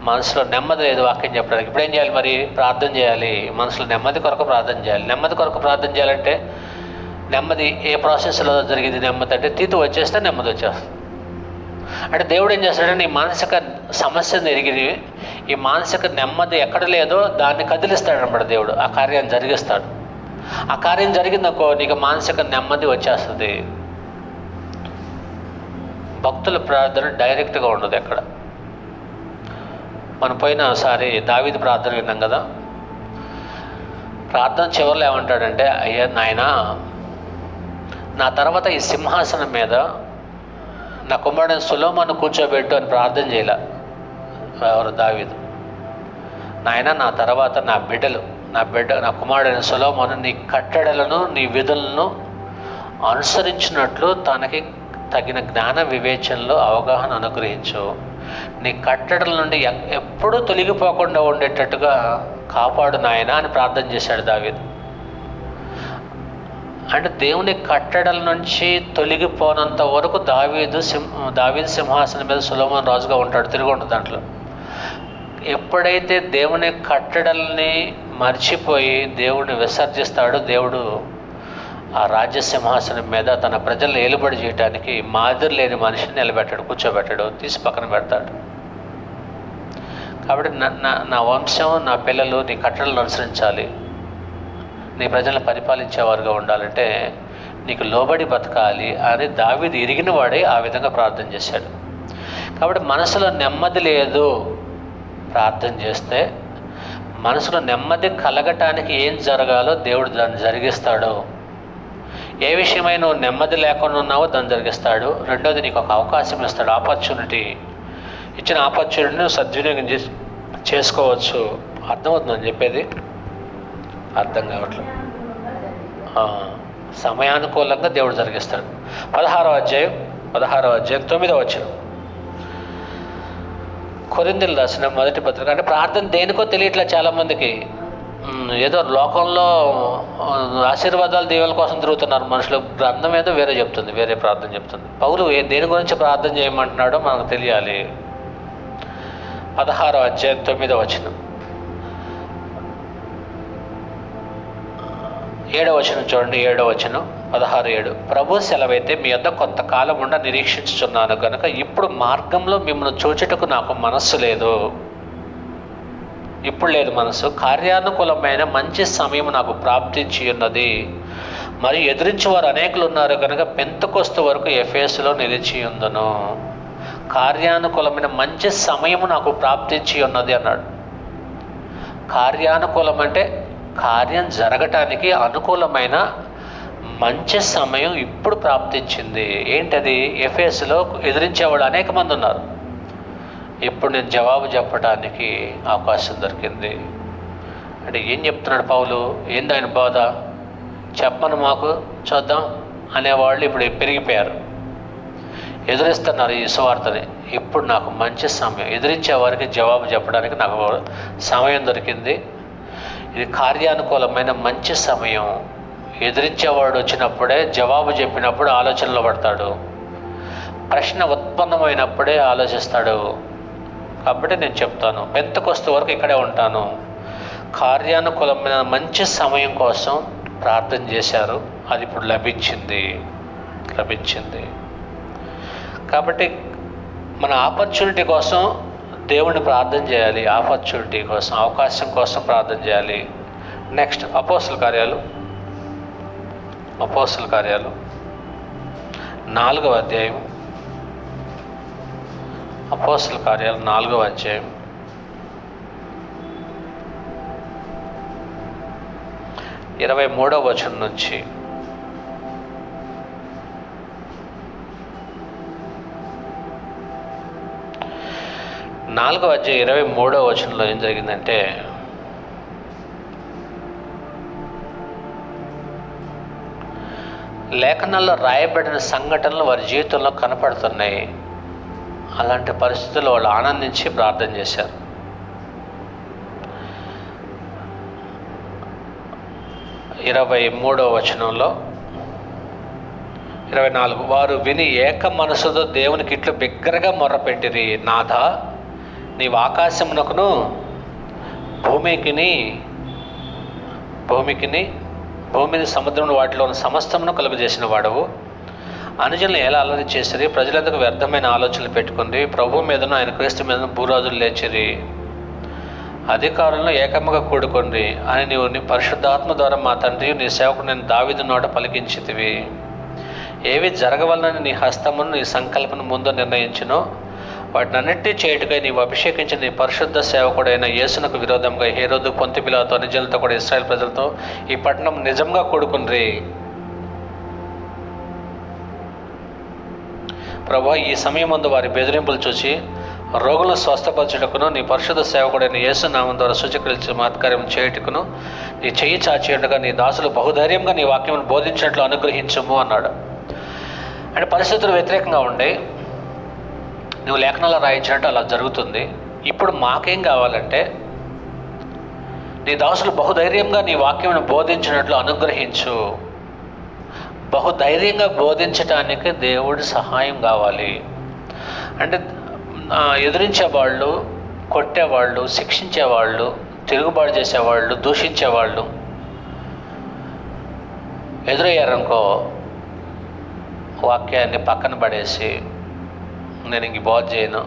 మనసులో నెమ్మది లేదు వాక్యం చెప్పడానికి. ఇప్పుడు ఏం చేయాలి మరి? ప్రార్థన చేయాలి. మనసులో నెమ్మది కొరకు ప్రార్థన చేయాలి. నెమ్మది కొరకు ప్రార్థన చేయాలంటే నెమ్మది ఏ ప్రాసెస్లో జరిగింది? నెమ్మది అంటే తీతు వచ్చేస్తే నెమ్మది వచ్చేస్తుంది. అంటే దేవుడు ఏం చేస్తాడంటే ఈ మానసిక సమస్యను ఎరిగి ఈ మానసిక నెమ్మది ఎక్కడ లేదో దాన్ని కదిలిస్తాడనమాట దేవుడు. ఆ కార్యాన్ని జరిగిస్తాడు. ఆ కార్యం జరిగిందనుకో నీకు మానసిక నెమ్మది వచ్చేస్తుంది. భక్తుల ప్రార్థన డైరెక్ట్గా ఉండదు ఎక్కడ. మనం పోయినసారి దావీదు ప్రార్థన విన్నాం కదా. ప్రార్థన చివరిలో ఏమంటాడంటే, అయ్యా నాయనా, నా తర్వాత ఈ సింహాసనం మీద నా కుమారుడైన సొలొమోను కూర్చోబెట్టు అని ప్రార్థన చేయాల ఎవరు? దావీదు. నాయన నా తర్వాత నా బిడ్డలు నా కుమారుడైన సొలొమోను నీ కట్టడలను నీ విధులను అనుసరించినట్లు తనకి తగిన జ్ఞాన వివేచనలో అవగాహన అనుగ్రహించు. నీ కట్టడల నుండి ఎప్పుడూ తొలగిపోకుండా ఉండేటట్టుగా కాపాడు నాయనా అని ప్రార్థన చేశాడు దావీదు. అంటే దేవుని కట్టడల నుంచి తొలగిపోనంత వరకు దావీదు సింహాసనం మీద సొలొమోను రాజుగా ఉంటాడు, తిరిగి ఉంటుంది దాంట్లో. ఎప్పుడైతే దేవుని కట్టడల్ని మర్చిపోయి దేవుడిని విసర్జిస్తాడో, దేవుడు ఆ రాజ్య సింహాసనం మీద తన ప్రజలను ఏలుబడి చేయడానికి మాదిరి లేని మనిషిని నిలబెట్టాడు, కూర్చోబెట్టాడు, తీసి పక్కన పెడతాడు. కాబట్టి నా వంశం, నా పిల్లలు నీ కట్టడలను అనుసరించాలి, నీ ప్రజలను పరిపాలించేవారుగా ఉండాలంటే నీకు లోబడి బతకాలి అని దావీదు ఎరిగిన వాడే ఆ విధంగా ప్రార్థన చేశాడు. కాబట్టి మనసులో నెమ్మది లేదు ప్రార్థన చేస్తే, మనసులో నెమ్మది కలగటానికి ఏం జరగాలో దేవుడు దాన్ని జరిగిస్తాడు. ఏ విషయమై నువ్వు నెమ్మది లేకుండా ఉన్నావో దాన్ని జరిగిస్తాడు. రెండోది, నీకు ఒక అవకాశం ఇస్తాడు, ఆపర్చునిటీ. ఇచ్చిన ఆపర్చునిటీని నువ్వు సద్వినియోగం చేసుకోవచ్చు. అర్థమవుతుందని చెప్పేది? అర్థం కావట్లేదు. సమయానుకూలంగా దేవుడు జరిగిస్తాడు. 16వ అధ్యాయం 9వ వచనం, కొరింథీయులకు రాసిన మొదటి పత్రిక. అంటే ప్రార్థన దేనికో తెలియట్లే చాలామందికి. ఏదో లోకంలో ఆశీర్వాదాలు దేవుల కోసం తిరుగుతున్నారు మనుషులు. గ్రంథం ఏదో వేరే చెప్తుంది, వేరే ప్రార్థన చెప్తుంది. పౌలు దేని గురించి ప్రార్థన చేయమంటున్నాడో మనకు తెలియాలి. 16వ అధ్యాయం 9వ వచనం, 7వ వచనం చూడండి. 7వ వచనం 16:7, ప్రభు సెలవైతే మీ వద్ద కొంతకాలం ఉండ నిరీక్షించుచున్నాను కనుక ఇప్పుడు మార్గంలో మిమ్మల్ని చూచుటకు నాకు మనస్సు లేదు. ఇప్పుడు లేదు మనసు. కార్యానుకూలమైన మంచి సమయం నాకు ప్రాప్తించి ఉన్నది, మరి ఎదురించేవారు అనేకులు ఉన్నారు కనుక పెంతెకొస్తు వరకు ఎఫెసులో నిలిచి ఉందును. కార్యానుకూలమైన మంచి సమయము నాకు ప్రాప్తించి ఉన్నది అన్నాడు. కార్యానుకూలం అంటే కార్యం జరగటానికి అనుకూలమైన మంచి సమయం ఇప్పుడు ప్రాప్తించింది. ఏంటది? ఎఫెసులో ఎదిరించేవాళ్ళు అనేక మంది ఉన్నారు. ఇప్పుడు నేను జవాబు చెప్పడానికి అవకాశం దొరికింది. అంటే ఏం చెప్తున్నాడు పౌలు? ఏంది ఆయన బోధ? చెప్పను మాకు చూద్దాం అనేవాళ్ళు ఇప్పుడు పెరిగిపోయారు, ఎదురిస్తున్నారు ఈ సువార్తని. ఇప్పుడు నాకు మంచి సమయం, ఎదిరించే వారికి జవాబు చెప్పడానికి నాకు సమయం దొరికింది. ఇది కార్యానుకూలమైన మంచి సమయం. ఎదిరించేవాడు వచ్చినప్పుడే, జవాబు చెప్పినప్పుడు ఆలోచనలో పడతాడు, ప్రశ్న ఉత్పన్నమైనప్పుడే ఆలోచిస్తాడు. కాబట్టి నేను చెప్తాను, పెంతెకొస్తు వరకు ఇక్కడే ఉంటాను. కార్యానుకూలమైన మంచి సమయం కోసం ప్రార్థన చేశారు, అది ఇప్పుడు లభించింది. కాబట్టి మన ఆపర్చునిటీ కోసం దేవుణ్ణి ప్రార్థన చేయాలి, ఆపర్చునిటీ కోసం, అవకాశం కోసం ప్రార్థన చేయాలి. నెక్స్ట్, అపోస్తల కార్యాలు 4వ అధ్యాయం. అపోస్తల కార్యాలు 4వ అధ్యాయం 23వ వచనం నుంచి 4వ అధ్యాయం 23వ వచనంలో ఏం జరిగిందంటే, లేఖనాల్లో రాయబడిన సంఘటనలు వారి జీవితంలో కనపడుతున్నాయి. అలాంటి పరిస్థితుల్లో వాళ్ళు ఆనందించి ప్రార్థన చేశారు. 23వ వచనంలో 24, వారు విని ఏక మనసుతో దేవునికి ఇట్లు బిగ్గరగా మొర్రపెట్టిరి, నాథా, నీవు ఆకాశమునకును భూమిని సముద్రమును వాటిలో ఉన్న సమస్తమును కలుగజేసిన వాడవు. అనుజనులు ఎలా అల్లరి చేసిరి, ప్రజలందుకు వ్యర్థమైన ఆలోచనలు పెట్టుకుంది. ప్రభు మీదను ఆయన క్రీస్తు మీదను భూరాజులు లేచిరి, అధికారులను ఏకముగా కూడుకొండి అని నీవు నీ పరిశుద్ధాత్మ ద్వారా మా తండ్రి నీ సేవకుడు నేను దావీదు నోట పలికించితివి. ఏవి జరగవలనని నీ హస్తమును నీ సంకల్పన ముందు నిర్ణయించునో వాటినన్నిటి చేయుటకై నీవు అభిషేకించిన నీ పరిశుద్ధ సేవకుడైన యేసునకు విరోధంగా హేరోదు, పొంతి పిలాతో, అనుజనులతో కూడా ఇశ్రాయేలు ప్రజలతో ఈ పట్టణం నిజంగా కూడుకుని ప్రభువా, ఈ సమయం ముందు వారి బెదిరింపులు చూసి రోగులను స్వస్థపరచుటకును నీ పరిశుద్ధ సేవకుడైన యేసు నామం ద్వారా సూచక్రియలు చమత్కార్యం చేయుటకును నీ చెయ్యి చాచి ఉండగా నీ దాసులు బహుధైర్యంగా నీ వాక్యమును బోధించినట్లు అనుగ్రహించుము అన్నాడు. అంటే పరిస్థితులు వ్యతిరేకంగా ఉండి నువ్వు లేఖనాలు రాయించినట్టు అలా జరుగుతుంది. ఇప్పుడు మాకేం కావాలంటే నీ దాసులు బహుధైర్యంగా నీ వాక్యమును బోధించినట్లు అనుగ్రహించు. బహుధైర్యంగా బోధించటానికి దేవుడి సహాయం కావాలి. అంటే ఎదిరించేవాళ్ళు, కొట్టేవాళ్ళు, శిక్షించేవాళ్ళు, తిరుగుబాటు చేసేవాళ్ళు, దూషించేవాళ్ళు ఎదురయ్యారనుకో, వాక్యాన్ని పక్కన పడేసి నేను ఇంక బోధ చేయను,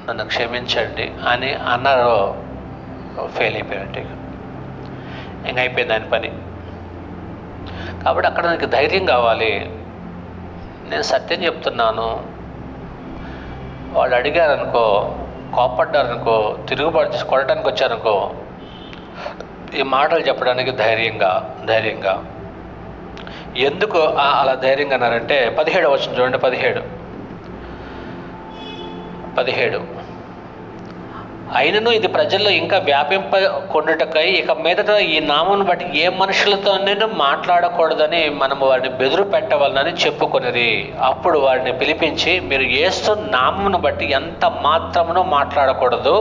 నన్ను క్షమించండి అని అన్నారు, ఫెయిల్ అయిపోయినట్టు. ఇంక అయిపోయింది దాని పని. కాబట్టి అక్కడ నాకు ధైర్యం కావాలి. నేను సత్యం చెప్తున్నాను, వాళ్ళు అడిగారనుకో, కోపడ్డారనుకో, తిరుగుబాటు చేసి కొట్టడానికి వచ్చారనుకో, ఈ మాటలు చెప్పడానికి ధైర్యంగా ఎందుకు అలా ధైర్యంగా అన్నారంటే 17 వచనం చూడండి. 17 అయినను ఇది ప్రజల్లో ఇంకా వ్యాపింపకొనుటకై ఇక మీదట ఈ నామమును బట్టి ఏ మనుషులతో నేను మాట్లాడకూడదని మనము వారిని బెదురు పెట్టవాలని చెప్పుకొనిరి. అప్పుడు వారిని పిలిపించి మీరు యేసు నామమును బట్టి ఎంత మాత్రమునో మాట్లాడకూడదు,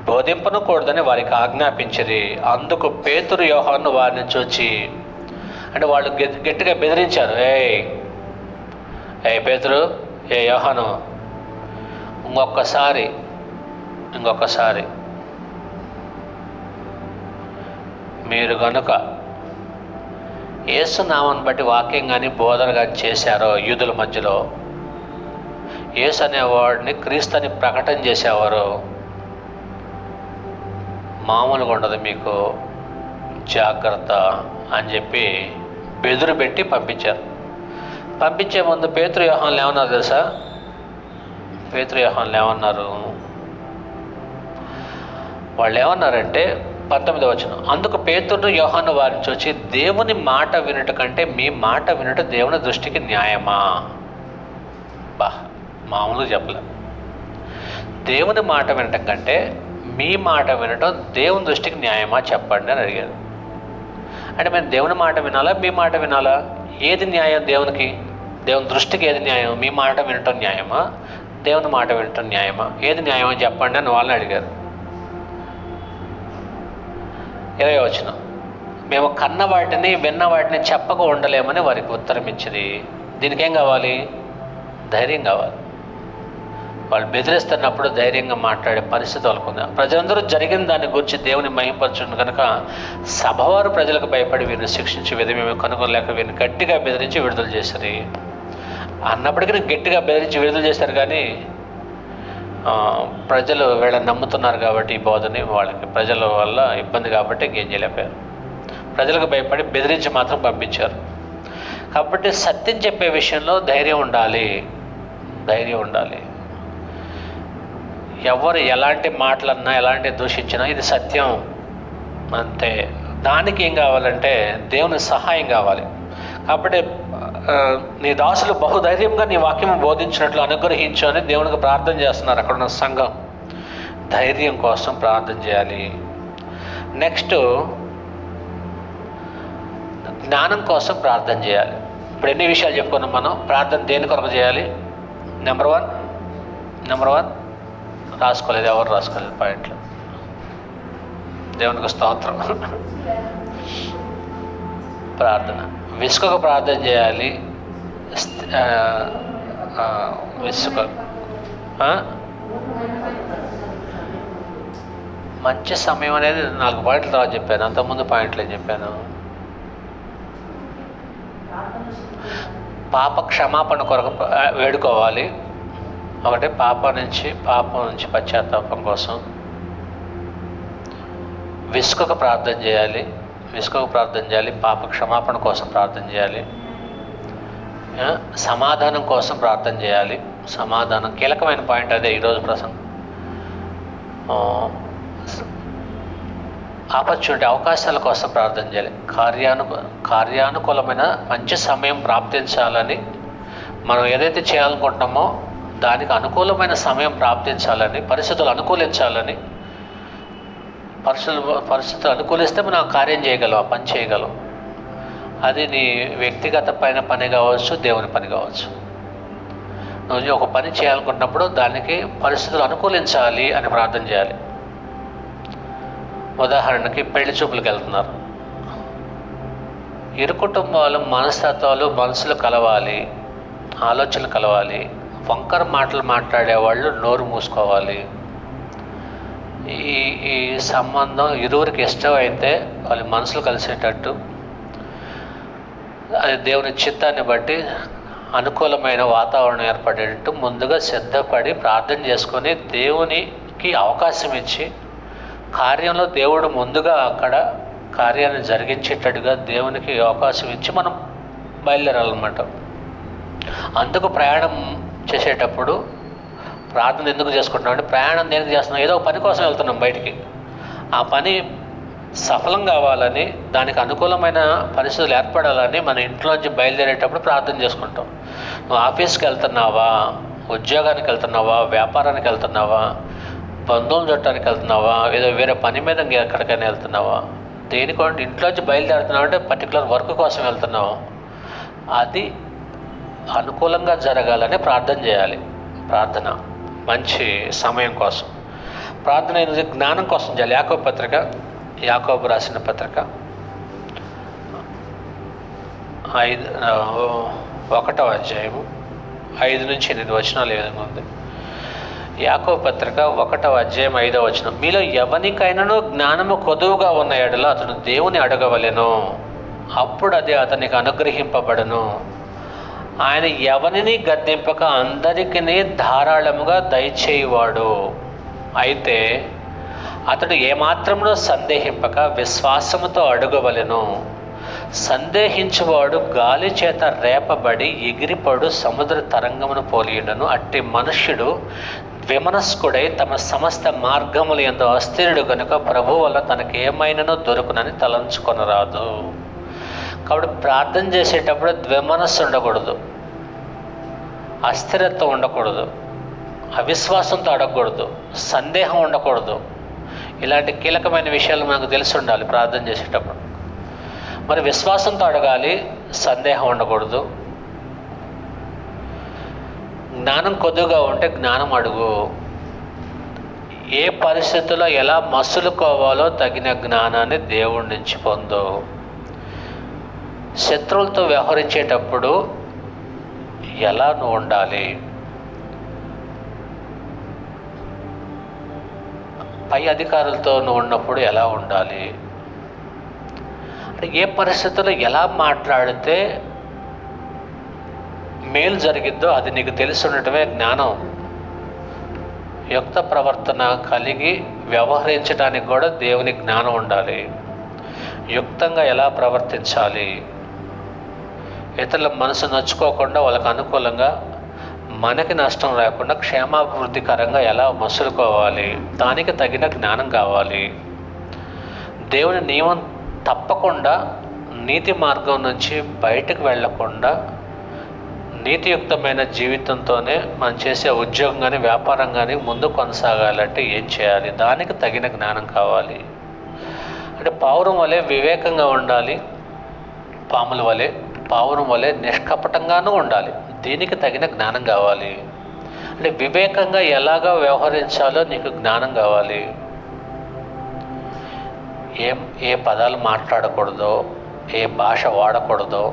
బోధింపనకూడదని వారికి ఆజ్ఞాపించిరి. అందుకు పేతురు యోహాను వారిని చూచి, అంటే వాళ్ళు గట్టిగా బెదిరించారు, ఏ పేతురు, ఏ యోహాను, ఇంకొకసారి మీరు కనుక యేసు నామాన్ని బట్టి వాక్యం కానీ బోధన కానీ చేశారో, యూదుల మధ్యలో యేసు అనేవాడిని క్రీస్తు అని ప్రకటన చేసేవారు, మామూలుగా ఉండదు మీకు, జాగ్రత్త అని చెప్పి బెదురు పెట్టి పంపించారు. పంపించే ముందు పేతురు యోహానులు ఏమన్నారు తెలుసా? పేతురు యోహానులు ఏమన్నారు? వాళ్ళు ఏమన్నారంటే 19వ వచనం, అందుకు పేతురు యోహాను వారిని చూచి, దేవుని మాట వినుట కంటే మీ మాట వినుట దేవుని దృష్టికి న్యాయమా? మామూలుగా చెప్పలే. దేవుని మాట వినటం కంటే మీ మాట వినటం దేవుని దృష్టికి న్యాయమా చెప్పండి అని అడిగారు. అంటే మేము దేవుని మాట వినాలా, మీ మాట వినాలా? ఏది న్యాయం దేవునికి? దేవుని దృష్టికి ఏది న్యాయం? మీ మాట వినటం న్యాయమా, దేవుని మాట వినటం న్యాయమా? ఏది న్యాయమో చెప్పండి అని వాళ్ళని అడిగారు. 20వ వచనం, మేము కన్న వాటిని విన్న వాటిని చెప్పక ఉండలేమని వారికి ఉత్తరం ఇచ్చింది. దీనికి ఏం కావాలి? ధైర్యం కావాలి. వాళ్ళు బెదిరిస్తున్నప్పుడు ధైర్యంగా మాట్లాడే పరిస్థితి వాళ్ళకుంది. ప్రజలందరూ జరిగిన దాని గురించి దేవుని మహిమపరచుండు కనుక సభవారు ప్రజలకు భయపడి వీరిని శిక్షించి విధమేమి కనుగొనలేక వీరిని గట్టిగా బెదిరించి విడుదల చేశారు. అన్నప్పటికీ గట్టిగా బెదిరించి విడుదల చేశారు, కానీ ప్రజలు వీళ్ళని నమ్ముతున్నారు కాబట్టి ఈ బోధని, వాళ్ళకి ప్రజల వల్ల ఇబ్బంది కాబట్టి ఏం చేయలేకపోయారు. ప్రజలకు భయపడి బెదిరించి మాత్రం పంపించారు. కాబట్టి సత్యం చెప్పే విషయంలో ధైర్యం ఉండాలి. ఎవరు ఎలాంటి మాటలన్నా, ఎలాంటి దూషించినా ఇది సత్యం అంతే. దానికి ఏం కావాలంటే దేవుని సహాయం కావాలి. కాబట్టి నీ దాసులు బహుధైర్యంగా నీ వాక్యము బోధించినట్లు అనుగ్రహించు అని దేవునికి ప్రార్థన చేస్తున్నారు అక్కడ ఉన్న సంఘం. ధైర్యం కోసం ప్రార్థన చేయాలి. నెక్స్ట్ జ్ఞానం కోసం ప్రార్థన చేయాలి. ఇప్పుడు ఎన్ని విషయాలు చెప్పుకున్నాం మనం. ప్రార్థన దేని కొరకు చేయాలి? నెంబర్ వన్ రాసుకోలేదు, ఎవరు రాసుకోలేదు పాయింట్లు. దేవునికి స్తోత్రం. ప్రార్థన విసుకకు ప్రార్థన చేయాలి. మంచి సమయం అనేది 4 పాయింట్ల తర్వాత చెప్పాను, అంతకుముందు పాయింట్లే చెప్పాను. పాప క్షమాపణ కొరకు వేడుకోవాలి. ఒకటి పాపం నుంచి పశ్చాత్తాపం కోసం. విసుకకు ప్రార్థన చేయాలి. పాప క్షమాపణ కోసం ప్రార్థన చేయాలి. సమాధానం కోసం ప్రార్థన చేయాలి. సమాధానం కీలకమైన పాయింట్ అదే ఈరోజు ప్రసంగం. ఆపర్చునిటీ, అవకాశాల కోసం ప్రార్థన చేయాలి. కార్యానుకూలమైన మంచి సమయం ప్రాప్తించాలని మనం ఏదైతే చేయాలనుకుంటున్నామో దానికి అనుకూలమైన సమయం ప్రాప్తించాలని, పరిస్థితులు అనుకూలించాలని. పరిస్థితులు అనుకూలిస్తే మనం ఆ కార్యం చేయగలం, ఆ పని చేయగలం. అది నీ వ్యక్తిగత పని కావచ్చు, దేవుని పని కావచ్చు. నువ్వు ఒక పని చేయాలనుకున్నప్పుడు దానికి పరిస్థితులు అనుకూలించాలి అని ప్రార్థన చేయాలి. ఉదాహరణకి పెళ్లి చూపులకు వెళ్తున్నారు. ఇరు కుటుంబాలు మనస్తత్వాలు, మనసులు కలవాలి, ఆలోచనలు కలవాలి. వంకర మాటలు మాట్లాడేవాళ్ళు నోరు మూసుకోవాలి. ఈ సంబంధం ఇరువురికి ఇష్టమైతే వాళ్ళ మనసులు కలిసేటట్టు, అది దేవుని చిత్తాన్ని బట్టి అనుకూలమైన వాతావరణం ఏర్పడేటట్టు ముందుగా సిద్ధపడి ప్రార్థన చేసుకొని దేవునికి అవకాశం ఇచ్చి, కార్యంలో దేవుడు ముందుగా అక్కడ కార్యాన్ని జరిగించేటట్టుగా దేవునికి అవకాశం ఇచ్చి మనం బయలుదేరాలన్నమాట. అందుకు ప్రయాణం చేసేటప్పుడు ప్రార్థన ఎందుకు చేసుకుంటున్నాం అంటే, ప్రయాణం దేనికి చేస్తున్నాం? ఏదో పని కోసం వెళ్తున్నాం బయటికి. ఆ పని సఫలం కావాలని, దానికి అనుకూలమైన పరిస్థితులు ఏర్పడాలని మన ఇంట్లోంచి బయలుదేరేటప్పుడు ప్రార్థన చేసుకుంటాం. నువ్వు ఆఫీస్కి వెళ్తున్నావా, ఉద్యోగానికి వెళ్తున్నావా, వ్యాపారానికి వెళ్తున్నావా, బంధువులు చుట్టానికి వెళ్తున్నావా, ఏదో వేరే పని మీద ఎక్కడికైనా వెళ్తున్నావా, దేనికంటే ఇంట్లోంచి బయలుదేరుతున్నావు అంటే పర్టికులర్ వర్క్ కోసం వెళ్తున్నావు, అది అనుకూలంగా జరగాలని ప్రార్థన చేయాలి. ప్రార్థన మంచి సమయం కోసం. ప్రార్థన అనేది జ్ఞానం కోసం చేయాలి. యాకోబు రాసిన పత్రిక 1వ అధ్యాయము 5-8 వచనాలు ఏ విధంగా ఉంది. యాకోబు పత్రిక 1వ అధ్యాయం 5వ వచనం, మీలో ఎవనికైనాను జ్ఞానము కొదువుగా ఉన్న ఎడల అతను దేవుని అడగవలెను, అప్పుడు అది అతనికి అనుగ్రహింపబడను. ఆయన ఎవరిని గద్దింపక అందరికీ ధారాళముగా దయచేయువాడు. అయితే అతడు ఏమాత్రమునో సందేహింపక విశ్వాసముతో అడుగవలెను. సందేహించువాడు గాలి చేత రేపబడి ఎగిరిపడు సముద్ర తరంగమును పోలియుండును. అట్టి మనుష్యుడు ద్విమనస్కుడై తమ సమస్త మార్గముల యందు అస్థిరుడు కనుక ప్రభు వల్ల తనకేమైనానో దొరుకునని తలంచుకొనరాదు. కాబట్టి ప్రార్థన చేసేటప్పుడు ద్విమనస్సు ఉండకూడదు, అస్థిరత్వం ఉండకూడదు, అవిశ్వాసంతో అడగకూడదు, సందేహం ఉండకూడదు. ఇలాంటి కీలకమైన విషయాలు మనకు తెలిసి ఉండాలి ప్రార్థన చేసేటప్పుడు. మరి విశ్వాసంతో అడగాలి, సందేహం ఉండకూడదు. జ్ఞానం కొద్దుగా ఉంటే జ్ఞానం అడుగు. ఏ పరిస్థితుల్లో ఎలా మసులుకోవాలో తగిన జ్ఞానాన్ని దేవుడి నుంచి పొందు. శత్రువులతో వ్యవహరించేటప్పుడు ఎలా నువ్వు ఉండాలి, పై అధికారులతో నువ్వు ఉన్నప్పుడు ఎలా ఉండాలి, అంటే ఏ పరిస్థితుల్లో ఎలా మాట్లాడితే మేలు జరిగిద్దో అది నీకు తెలిసి ఉండటమే జ్ఞానం. యుక్త ప్రవర్తన కలిగి వ్యవహరించడానికి కూడా దేవుని జ్ఞానం ఉండాలి. యుక్తంగా ఎలా ప్రవర్తించాలి, ఇతరుల మనసు నచ్చుకోకుండా వాళ్ళకు అనుకూలంగా మనకి నష్టం లేకుండా క్షేమాభివృద్ధికరంగా ఎలా మసులుకోవాలి, దానికి తగిన జ్ఞానం కావాలి. దేవుని నియమం తప్పకుండా నీతి మార్గం నుంచి బయటకు వెళ్లకుండా నీతియుక్తమైన జీవితంతోనే మనం చేసే ఉద్యోగం కానీ వ్యాపారం కానీ ముందు కొనసాగాలంటే ఏం చేయాలి, దానికి తగిన జ్ఞానం కావాలి. అంటే పావురం వలె వివేకంగా ఉండాలి, పావురం వలె నిష్కపటంగానూ ఉండాలి. దీనికి తగిన జ్ఞానం కావాలి. అంటే వివేకంగా ఎలాగా వ్యవహరించాలో నీకు జ్ఞానం కావాలి. ఏ పదాలు మాట్లాడకూడదో, ఏ భాష వాడకూడదో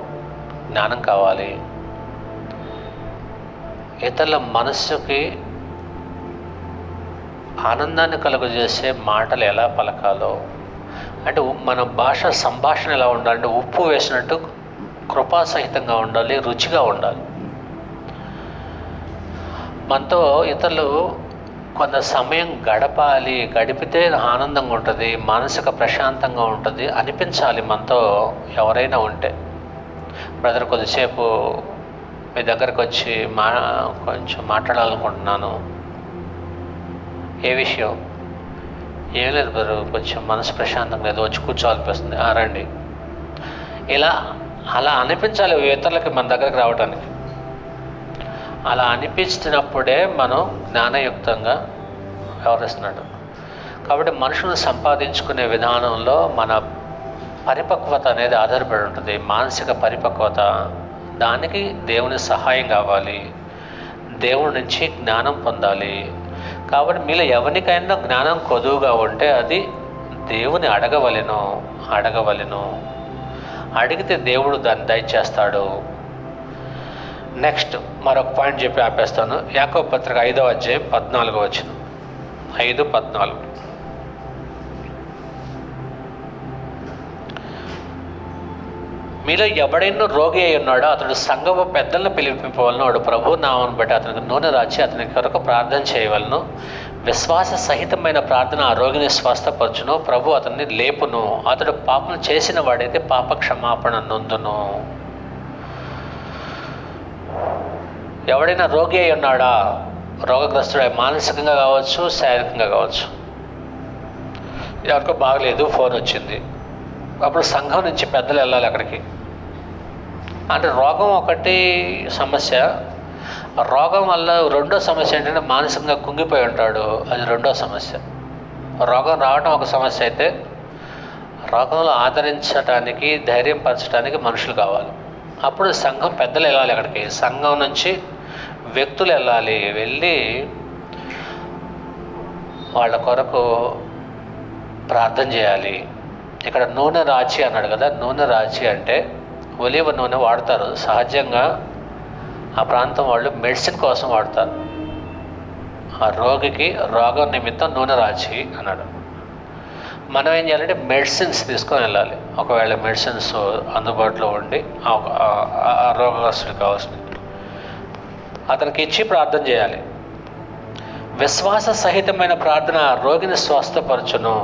జ్ఞానం కావాలి. ఇతరుల మనస్సుకి ఆనందాన్ని కలుగజేసే మాటలు ఎలా పలకాలో, అంటే మన భాష సంభాషణ ఎలా ఉండాలంటే ఉప్పు వేసినట్టు కృపాసహితంగా ఉండాలి, రుచిగా ఉండాలి. మనతో ఇతరులు కొంత సమయం గడపాలి, గడిపితే ఆనందంగా ఉంటుంది, మానసిక ప్రశాంతంగా ఉంటుంది అనిపించాలి. మనతో ఎవరైనా ఉంటే, బ్రదర్ కొద్దిసేపు మీ దగ్గరకు వచ్చి కొంచెం మాట్లాడాలనుకుంటున్నాను, ఏ విషయం, ఏం లేదు బ్రదర్, కొంచెం మనసు ప్రశాంతంగా లేదు, వచ్చి కూర్చోవాలనిపిస్తుంది, రండి, అలా అనిపించాలి ఇతరులకి మన దగ్గరికి రావడానికి. అలా అనిపించినప్పుడే మనం జ్ఞానయుక్తంగా వ్యవహరిస్తున్నాడు. కాబట్టి మనుషులను సంపాదించుకునే విధానంలో మన పరిపక్వత అనేది ఆధారపడి ఉంటుంది. మానసిక పరిపక్వత, దానికి దేవుని సహాయం కావాలి, దేవుడి నుంచి జ్ఞానం పొందాలి. కాబట్టి మీలో ఎవరికైనా జ్ఞానం కొదువుగా ఉంటే అది దేవుని అడగవలెను. అడిగితే దేవుడు దాన్ని దయచేస్తాడు. నెక్స్ట్ మరొక పాయింట్ చెప్పి ఆపేస్తాను. యాకోబు పత్రిక 5వ అధ్యాయం 14వ వచనం. 5:14. మీలో ఎవడైనా రోగి అయి ఉన్నాడో అతడు సంఘము పెద్దలను పిలిపింపవలను. వాడు ప్రభు నామమును బట్టి అతనికి నూనె రాచి అతని కొరకు ప్రార్థన చేయవలను. విశ్వాస సహితమైన ప్రార్థన ఆ రోగిని స్వస్థపరచును. ప్రభు అతన్ని లేపును. అతడు పాపం చేసిన వాడైతే పాప క్షమాపణ నొందును. ఎవడైనా రోగి అయి ఉన్నాడా, రోగగ్రస్తుడు, మానసికంగా కావచ్చు, శారీరకంగా కావచ్చు, ఎవరికో బాగలేదు, ఫోన్ వచ్చింది, అప్పుడు సంఘం నుంచి పెద్దలు వెళ్ళాలి అక్కడికి. అంటే రోగం ఒకటి సమస్య, రోగం వల్ల రెండో సమస్య ఏంటంటే మానసికంగా కుంగిపోయి ఉంటాడు, అది రెండో సమస్య. రోగం రావడం ఒక సమస్య అయితే, రోగంలో ఆదరించడానికి, ధైర్యం పరచడానికి మనుషులు కావాలి. అప్పుడు సంఘం పెద్దలు వెళ్ళాలి అక్కడికి. సంఘం నుంచి వ్యక్తులు వెళ్ళి వాళ్ళ కొరకు ప్రార్థన చేయాలి. ఇక్కడ నూనె రాచి అన్నాడు కదా, నూనె రాచి అంటే ఒలివ నూనె వాడతారు సహజంగా. ఆ ప్రాంతం వాళ్ళు మెడిసిన్ కోసం వాడతారు. ఆ రోగికి రోగం నిమిత్తం నూనె రాచి అన్నాడు. మనం ఏం చేయాలంటే మెడిసిన్స్ తీసుకొని వెళ్ళాలి. ఒకవేళ మెడిసిన్స్ అందుబాటులో ఉండి ఆ రోగగ్రస్తుడికి కావాల్సింది అతనికి ఇచ్చి ప్రార్థన చేయాలి. విశ్వాస సహితమైన ప్రార్థన రోగిని స్వస్థపరచును.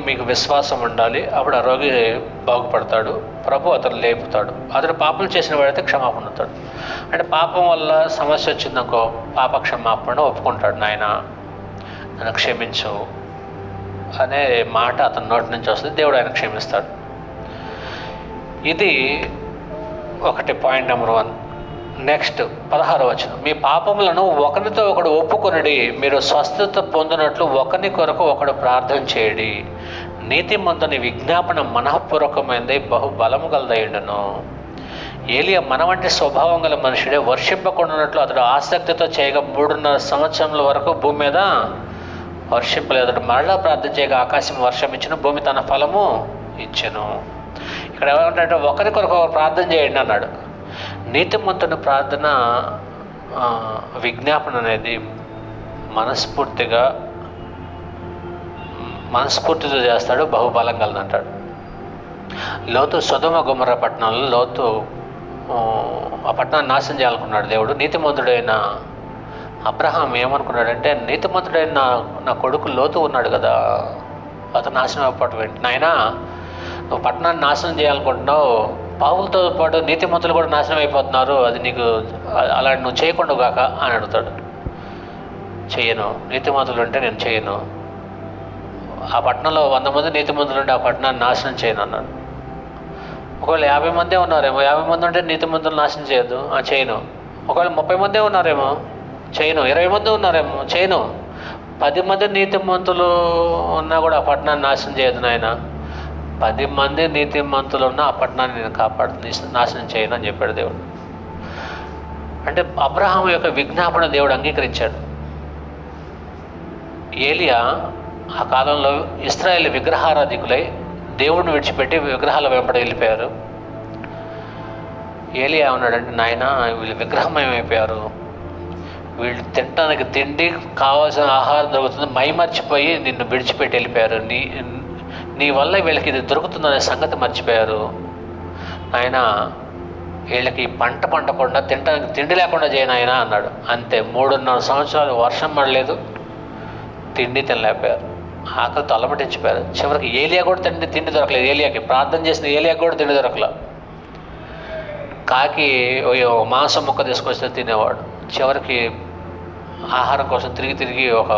మీకు విశ్వాసం ఉండాలి, అప్పుడు ఆ రోగి బాగుపడతాడు, ప్రభు అతను లేపుతాడు. అతడు పాపం చేసిన వాడైతే క్షమాపణ అవుతాడు. అంటే పాపం వల్ల సమస్య వచ్చిందనుకో, పాప క్షమాపణ ఒప్పుకుంటాడు. నాయన నన్ను క్షమించు అనే మాట అతని నోటి నుంచి వస్తుంది, దేవుడు ఆయన క్షమిస్తాడు. ఇది ఒకటి, పాయింట్ నెంబర్ 1. నెక్స్ట్ 16వ వచనం. మీ పాపములను ఒకరితో ఒకడు ఒప్పుకొనుడి, మీరు స్వస్థత పొందినట్లు ఒకరి కొరకు ఒకడు ప్రార్థన చేయడి. నీతిమంతుని విజ్ఞాపన మనఃపూర్వకమైనది, బహుబలము గలదయుండును. ఏలియా మన వంటి స్వభావం గల మనుషుడే. వర్షింపకుండానట్లు అతడు ఆసక్తితో చేయగా 3.5 సంవత్సరముల వరకు భూమి మీద వర్షింపలేదు. అతడు మరలా ప్రార్థన చేయగా ఆకాశం వర్షం ఇచ్చిన, భూమి తన ఫలము ఇచ్చెను. ఇక్కడ ఏమంటే ఒకరి కొరకు ఒకరు ప్రార్థన చేయండి అన్నాడు. నీతిమంతుని ప్రార్థన విజ్ఞాపన అనేది మనస్ఫూర్తితో చేస్తాడు, బహుబలం కలదంటాడు. లోతు సొదొమ గొమొర్రా పట్టణంలో లోతు ఆ పట్టణాన్ని నాశనం చేయాలనుకున్నాడు దేవుడు. నీతిమంతుడైన అబ్రహాం ఏమనుకున్నాడంటే, నీతిమంతుడైన నా కొడుకు లోతు ఉన్నాడు కదా, అతను నాశనం అయిపోవటం ఏంటి నాయనా, నువ్వు పట్టణాన్ని నాశనం చేయాలనుకుంటున్నావు, పావులతో పాటు నీతిమంతులు కూడా నాశనం అయిపోతున్నారు, అది నీకు అలా నువ్వు చేయకుండా కాక అని అడుగుతాడు. చెయ్యను, నీతిమంతులు ఉంటే నేను చేయను. ఆ పట్టణంలో 100 మంది నీతిమంతులు ఉంటే ఆ పట్టణాన్ని నాశనం చేయను అన్నాడు. ఒకవేళ 50 మందే ఉన్నారేమో, 50 మంది ఉంటే నీతిమంతులు నాశనం చేయొద్దు, చేయను. ఒకవేళ 30 మందే ఉన్నారేమో, చేయను. 20 మంది ఉన్నారేమో, చేయను. 10 మంది నీతిమంతులు ఉన్నా కూడా ఆ పట్టణాన్ని నాశనం చేయదు నాయన. 10 మంది నీతిమంతులు ఉన్న ఆ పట్టణాన్ని నేను కాపాడుతుంది, నాశనం చేయను అని చెప్పాడు దేవుడు. అంటే అబ్రహాం యొక్క విజ్ఞాపన దేవుడు అంగీకరించాడు. ఏలియా ఆ కాలంలో ఇశ్రాయేల్ విగ్రహారాధికులై దేవుడిని విడిచిపెట్టి విగ్రహాల వెంబడి వెళ్ళిపోయారు. ఏలియా ఉన్నాడంటే, నాయన వీళ్ళు విగ్రహమయమైపోయారు, వీళ్ళు తినడానికి తిండి కావాల్సిన ఆహారం దొరుకుతుంది, మైమర్చిపోయి నిన్ను విడిచిపెట్టి వెళ్ళిపోయారు. నీ వల్ల వీళ్ళకి ఇది దొరుకుతుందనే సంగతి మర్చిపోయారు. ఆయన వీళ్ళకి పంట పండకుండా తినడానికి తిండి లేకుండా చేయనాయన అన్నాడు. అంతే, 3.5 సంవత్సరాలు వర్షం పడలేదు, తిండి తినలేకపోయారు, ఆకలితో అలమటించిపోయారు. చివరికి ఏలియా కూడా తిండి దొరకలేదు. ఏలియాకి ప్రార్థన చేసిన ఏలియాకి కూడా తిండి దొరకలేదు. కాకి మాంసం ముక్క తీసుకొస్తే తినేవాడు. చివరికి ఆహారం కోసం తిరిగి ఒక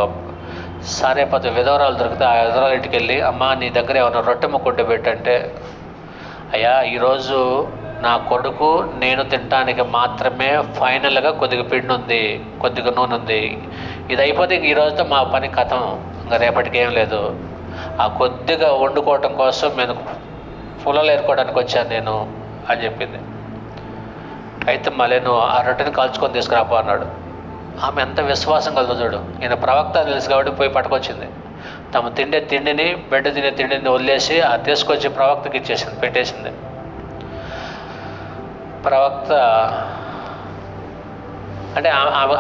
సారేపతి విధవరాలు దొరికితే ఆ విధవరాలు ఇంటికి వెళ్ళి, అమ్మ నీ దగ్గర ఏమైనా రొట్టె ముక్క ఉంటే పెట్టంటే, అయ్యా ఈరోజు నా కొడుకు నేను తినడానికి మాత్రమే ఫైనల్గా కొద్దిగా పిండి ఉంది, కొద్దిగా నూనె ఉంది, ఇది అయిపోతే ఇంక ఈరోజుతో మా పని కథం, ఇంకా రేపటికి ఏం లేదు. ఆ కొద్దిగా వండుకోవటం కోసం నేను పుల్లలు ఏరుకోవడానికి వచ్చాను నేను అని చెప్పింది. అయితే మళ్ళీ నువ్వు ఆ రొట్టెని కాల్చుకొని తీసుకురాపో అన్నాడు. ఆమె ఎంత విశ్వాసం కలదో చూడు. ఈయన ప్రవక్త తెలుసు కాబట్టి పోయి పట్టుకొచ్చింది. తమ తిండిని బిడ్డ తినే తిండిని వదిలేసి అది తీసుకొచ్చి ప్రవక్తకి ఇచ్చేసింది, పెట్టేసింది. ప్రవక్త అంటే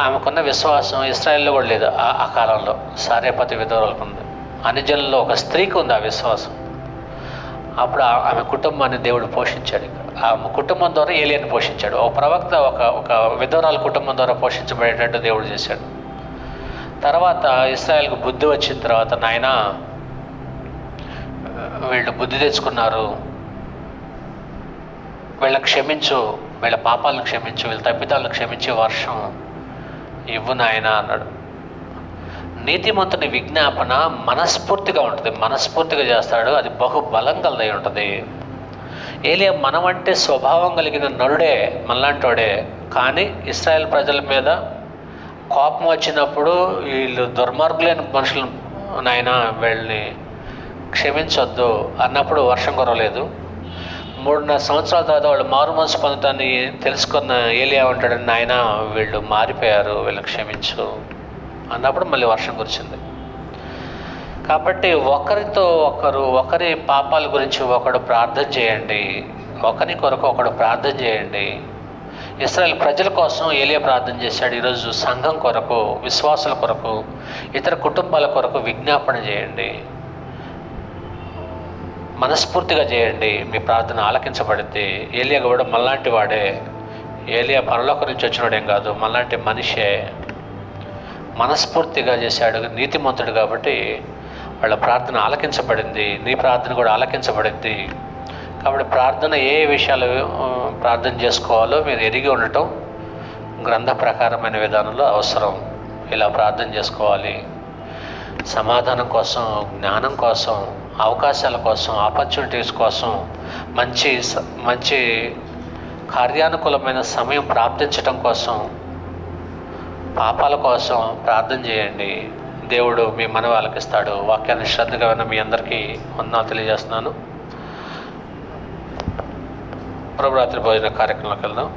ఆమెకున్న విశ్వాసం ఇశ్రాయేల్లో కూడా లేదు ఆ కాలంలో. సారేపతి విధవరాలకు ఉంది, అన్ని జనుల్లో ఒక స్త్రీకి ఉంది ఆ విశ్వాసం. అప్పుడు ఆమె కుటుంబాన్ని దేవుడు పోషించాడు. ఆమె కుటుంబం ద్వారా ఏలియాని పోషించాడు. ఒక ప్రవక్త ఒక విధవరాల కుటుంబం ద్వారా పోషించబడేటట్టు దేవుడు చేశాడు. తర్వాత ఇశ్రాయేల్కు బుద్ధి వచ్చిన తర్వాత, నాయన వీళ్ళు బుద్ధి తెచ్చుకున్నారు, వీళ్ళని క్షమించు, వీళ్ళ పాపాలను క్షమించు, వీళ్ళ తప్పిదాలను క్షమించే వర్షం ఇవ్వు నాయన అన్నాడు. నీతిమంతుని విజ్ఞాపన మనస్ఫూర్తిగా ఉంటుంది, మనస్ఫూర్తిగా చేస్తాడు, అది బహుబలం కలదై ఉంటుంది. ఏలియా మనమంటే స్వభావం కలిగిన నరుడే, మనలాంటోడే. కానీ ఇశ్రాయేల్ ప్రజల మీద కోపం వచ్చినప్పుడు వీళ్ళు దుర్మార్గులైన మనుషులు, నాయన వీళ్ళని క్షమించొద్దు అన్నప్పుడు వర్షం కురవలేదు. 3.5 సంవత్సరాల తర్వాత వాళ్ళు మారు మనసు పొందటాన్ని తెలుసుకున్న ఏలియా ఉంటాడు, నాయన వీళ్ళు మారిపోయారు, వీళ్ళని క్షమించు అన్నప్పుడు మళ్ళీ వర్షం కురిచింది. కాబట్టి ఒకరి పాపాల గురించి ఒకడు ప్రార్థన చేయండి, ఒకరి కొరకు ఒకడు ప్రార్థన చేయండి. ఇశ్రాయేల్ ప్రజల కోసం ఏలియా ప్రార్థన చేశాడు. ఈరోజు సంఘం కొరకు, విశ్వాసుల కొరకు, ఇతర కుటుంబాల కొరకు విజ్ఞాపన చేయండి, మనస్ఫూర్తిగా చేయండి. మీ ప్రార్థన ఆలకించబడితే. ఏలియా కూడా మనలాంటి వాడే. ఏలియా పరలోకం నుంచి వచ్చినోడేం కాదు, మనలాంటి మనిషే. మనస్ఫూర్తిగా చేశాడు, నీతిమంతుడు కాబట్టి వాళ్ళ ప్రార్థన ఆలకించబడింది. నీ ప్రార్థన కూడా ఆలకించబడింది. కాబట్టి ప్రార్థన ఏ విషయాలు ప్రార్థన చేసుకోవాలో మీరు ఎరిగి ఉండటం గ్రంథ ప్రకారమైన విధానంలో అవసరం. ఇలా ప్రార్థన చేసుకోవాలి. సమాధానం కోసం, జ్ఞానం కోసం, అవకాశాల కోసం, ఆపర్చునిటీస్ కోసం, మంచి కార్యానుకూలమైన సమయం ప్రార్థించటం కోసం, పాపాల కోసం ప్రార్థన చేయండి. దేవుడు మీ మనవి ఆలకిస్తాడు. వాక్యాన్ని శ్రద్ధగా విన్న మీ అందరికీ వందనాలు తెలియజేస్తున్నాను. ప్రభురాత్రి భోజన కార్యక్రమంలోకి వెళ్దాం.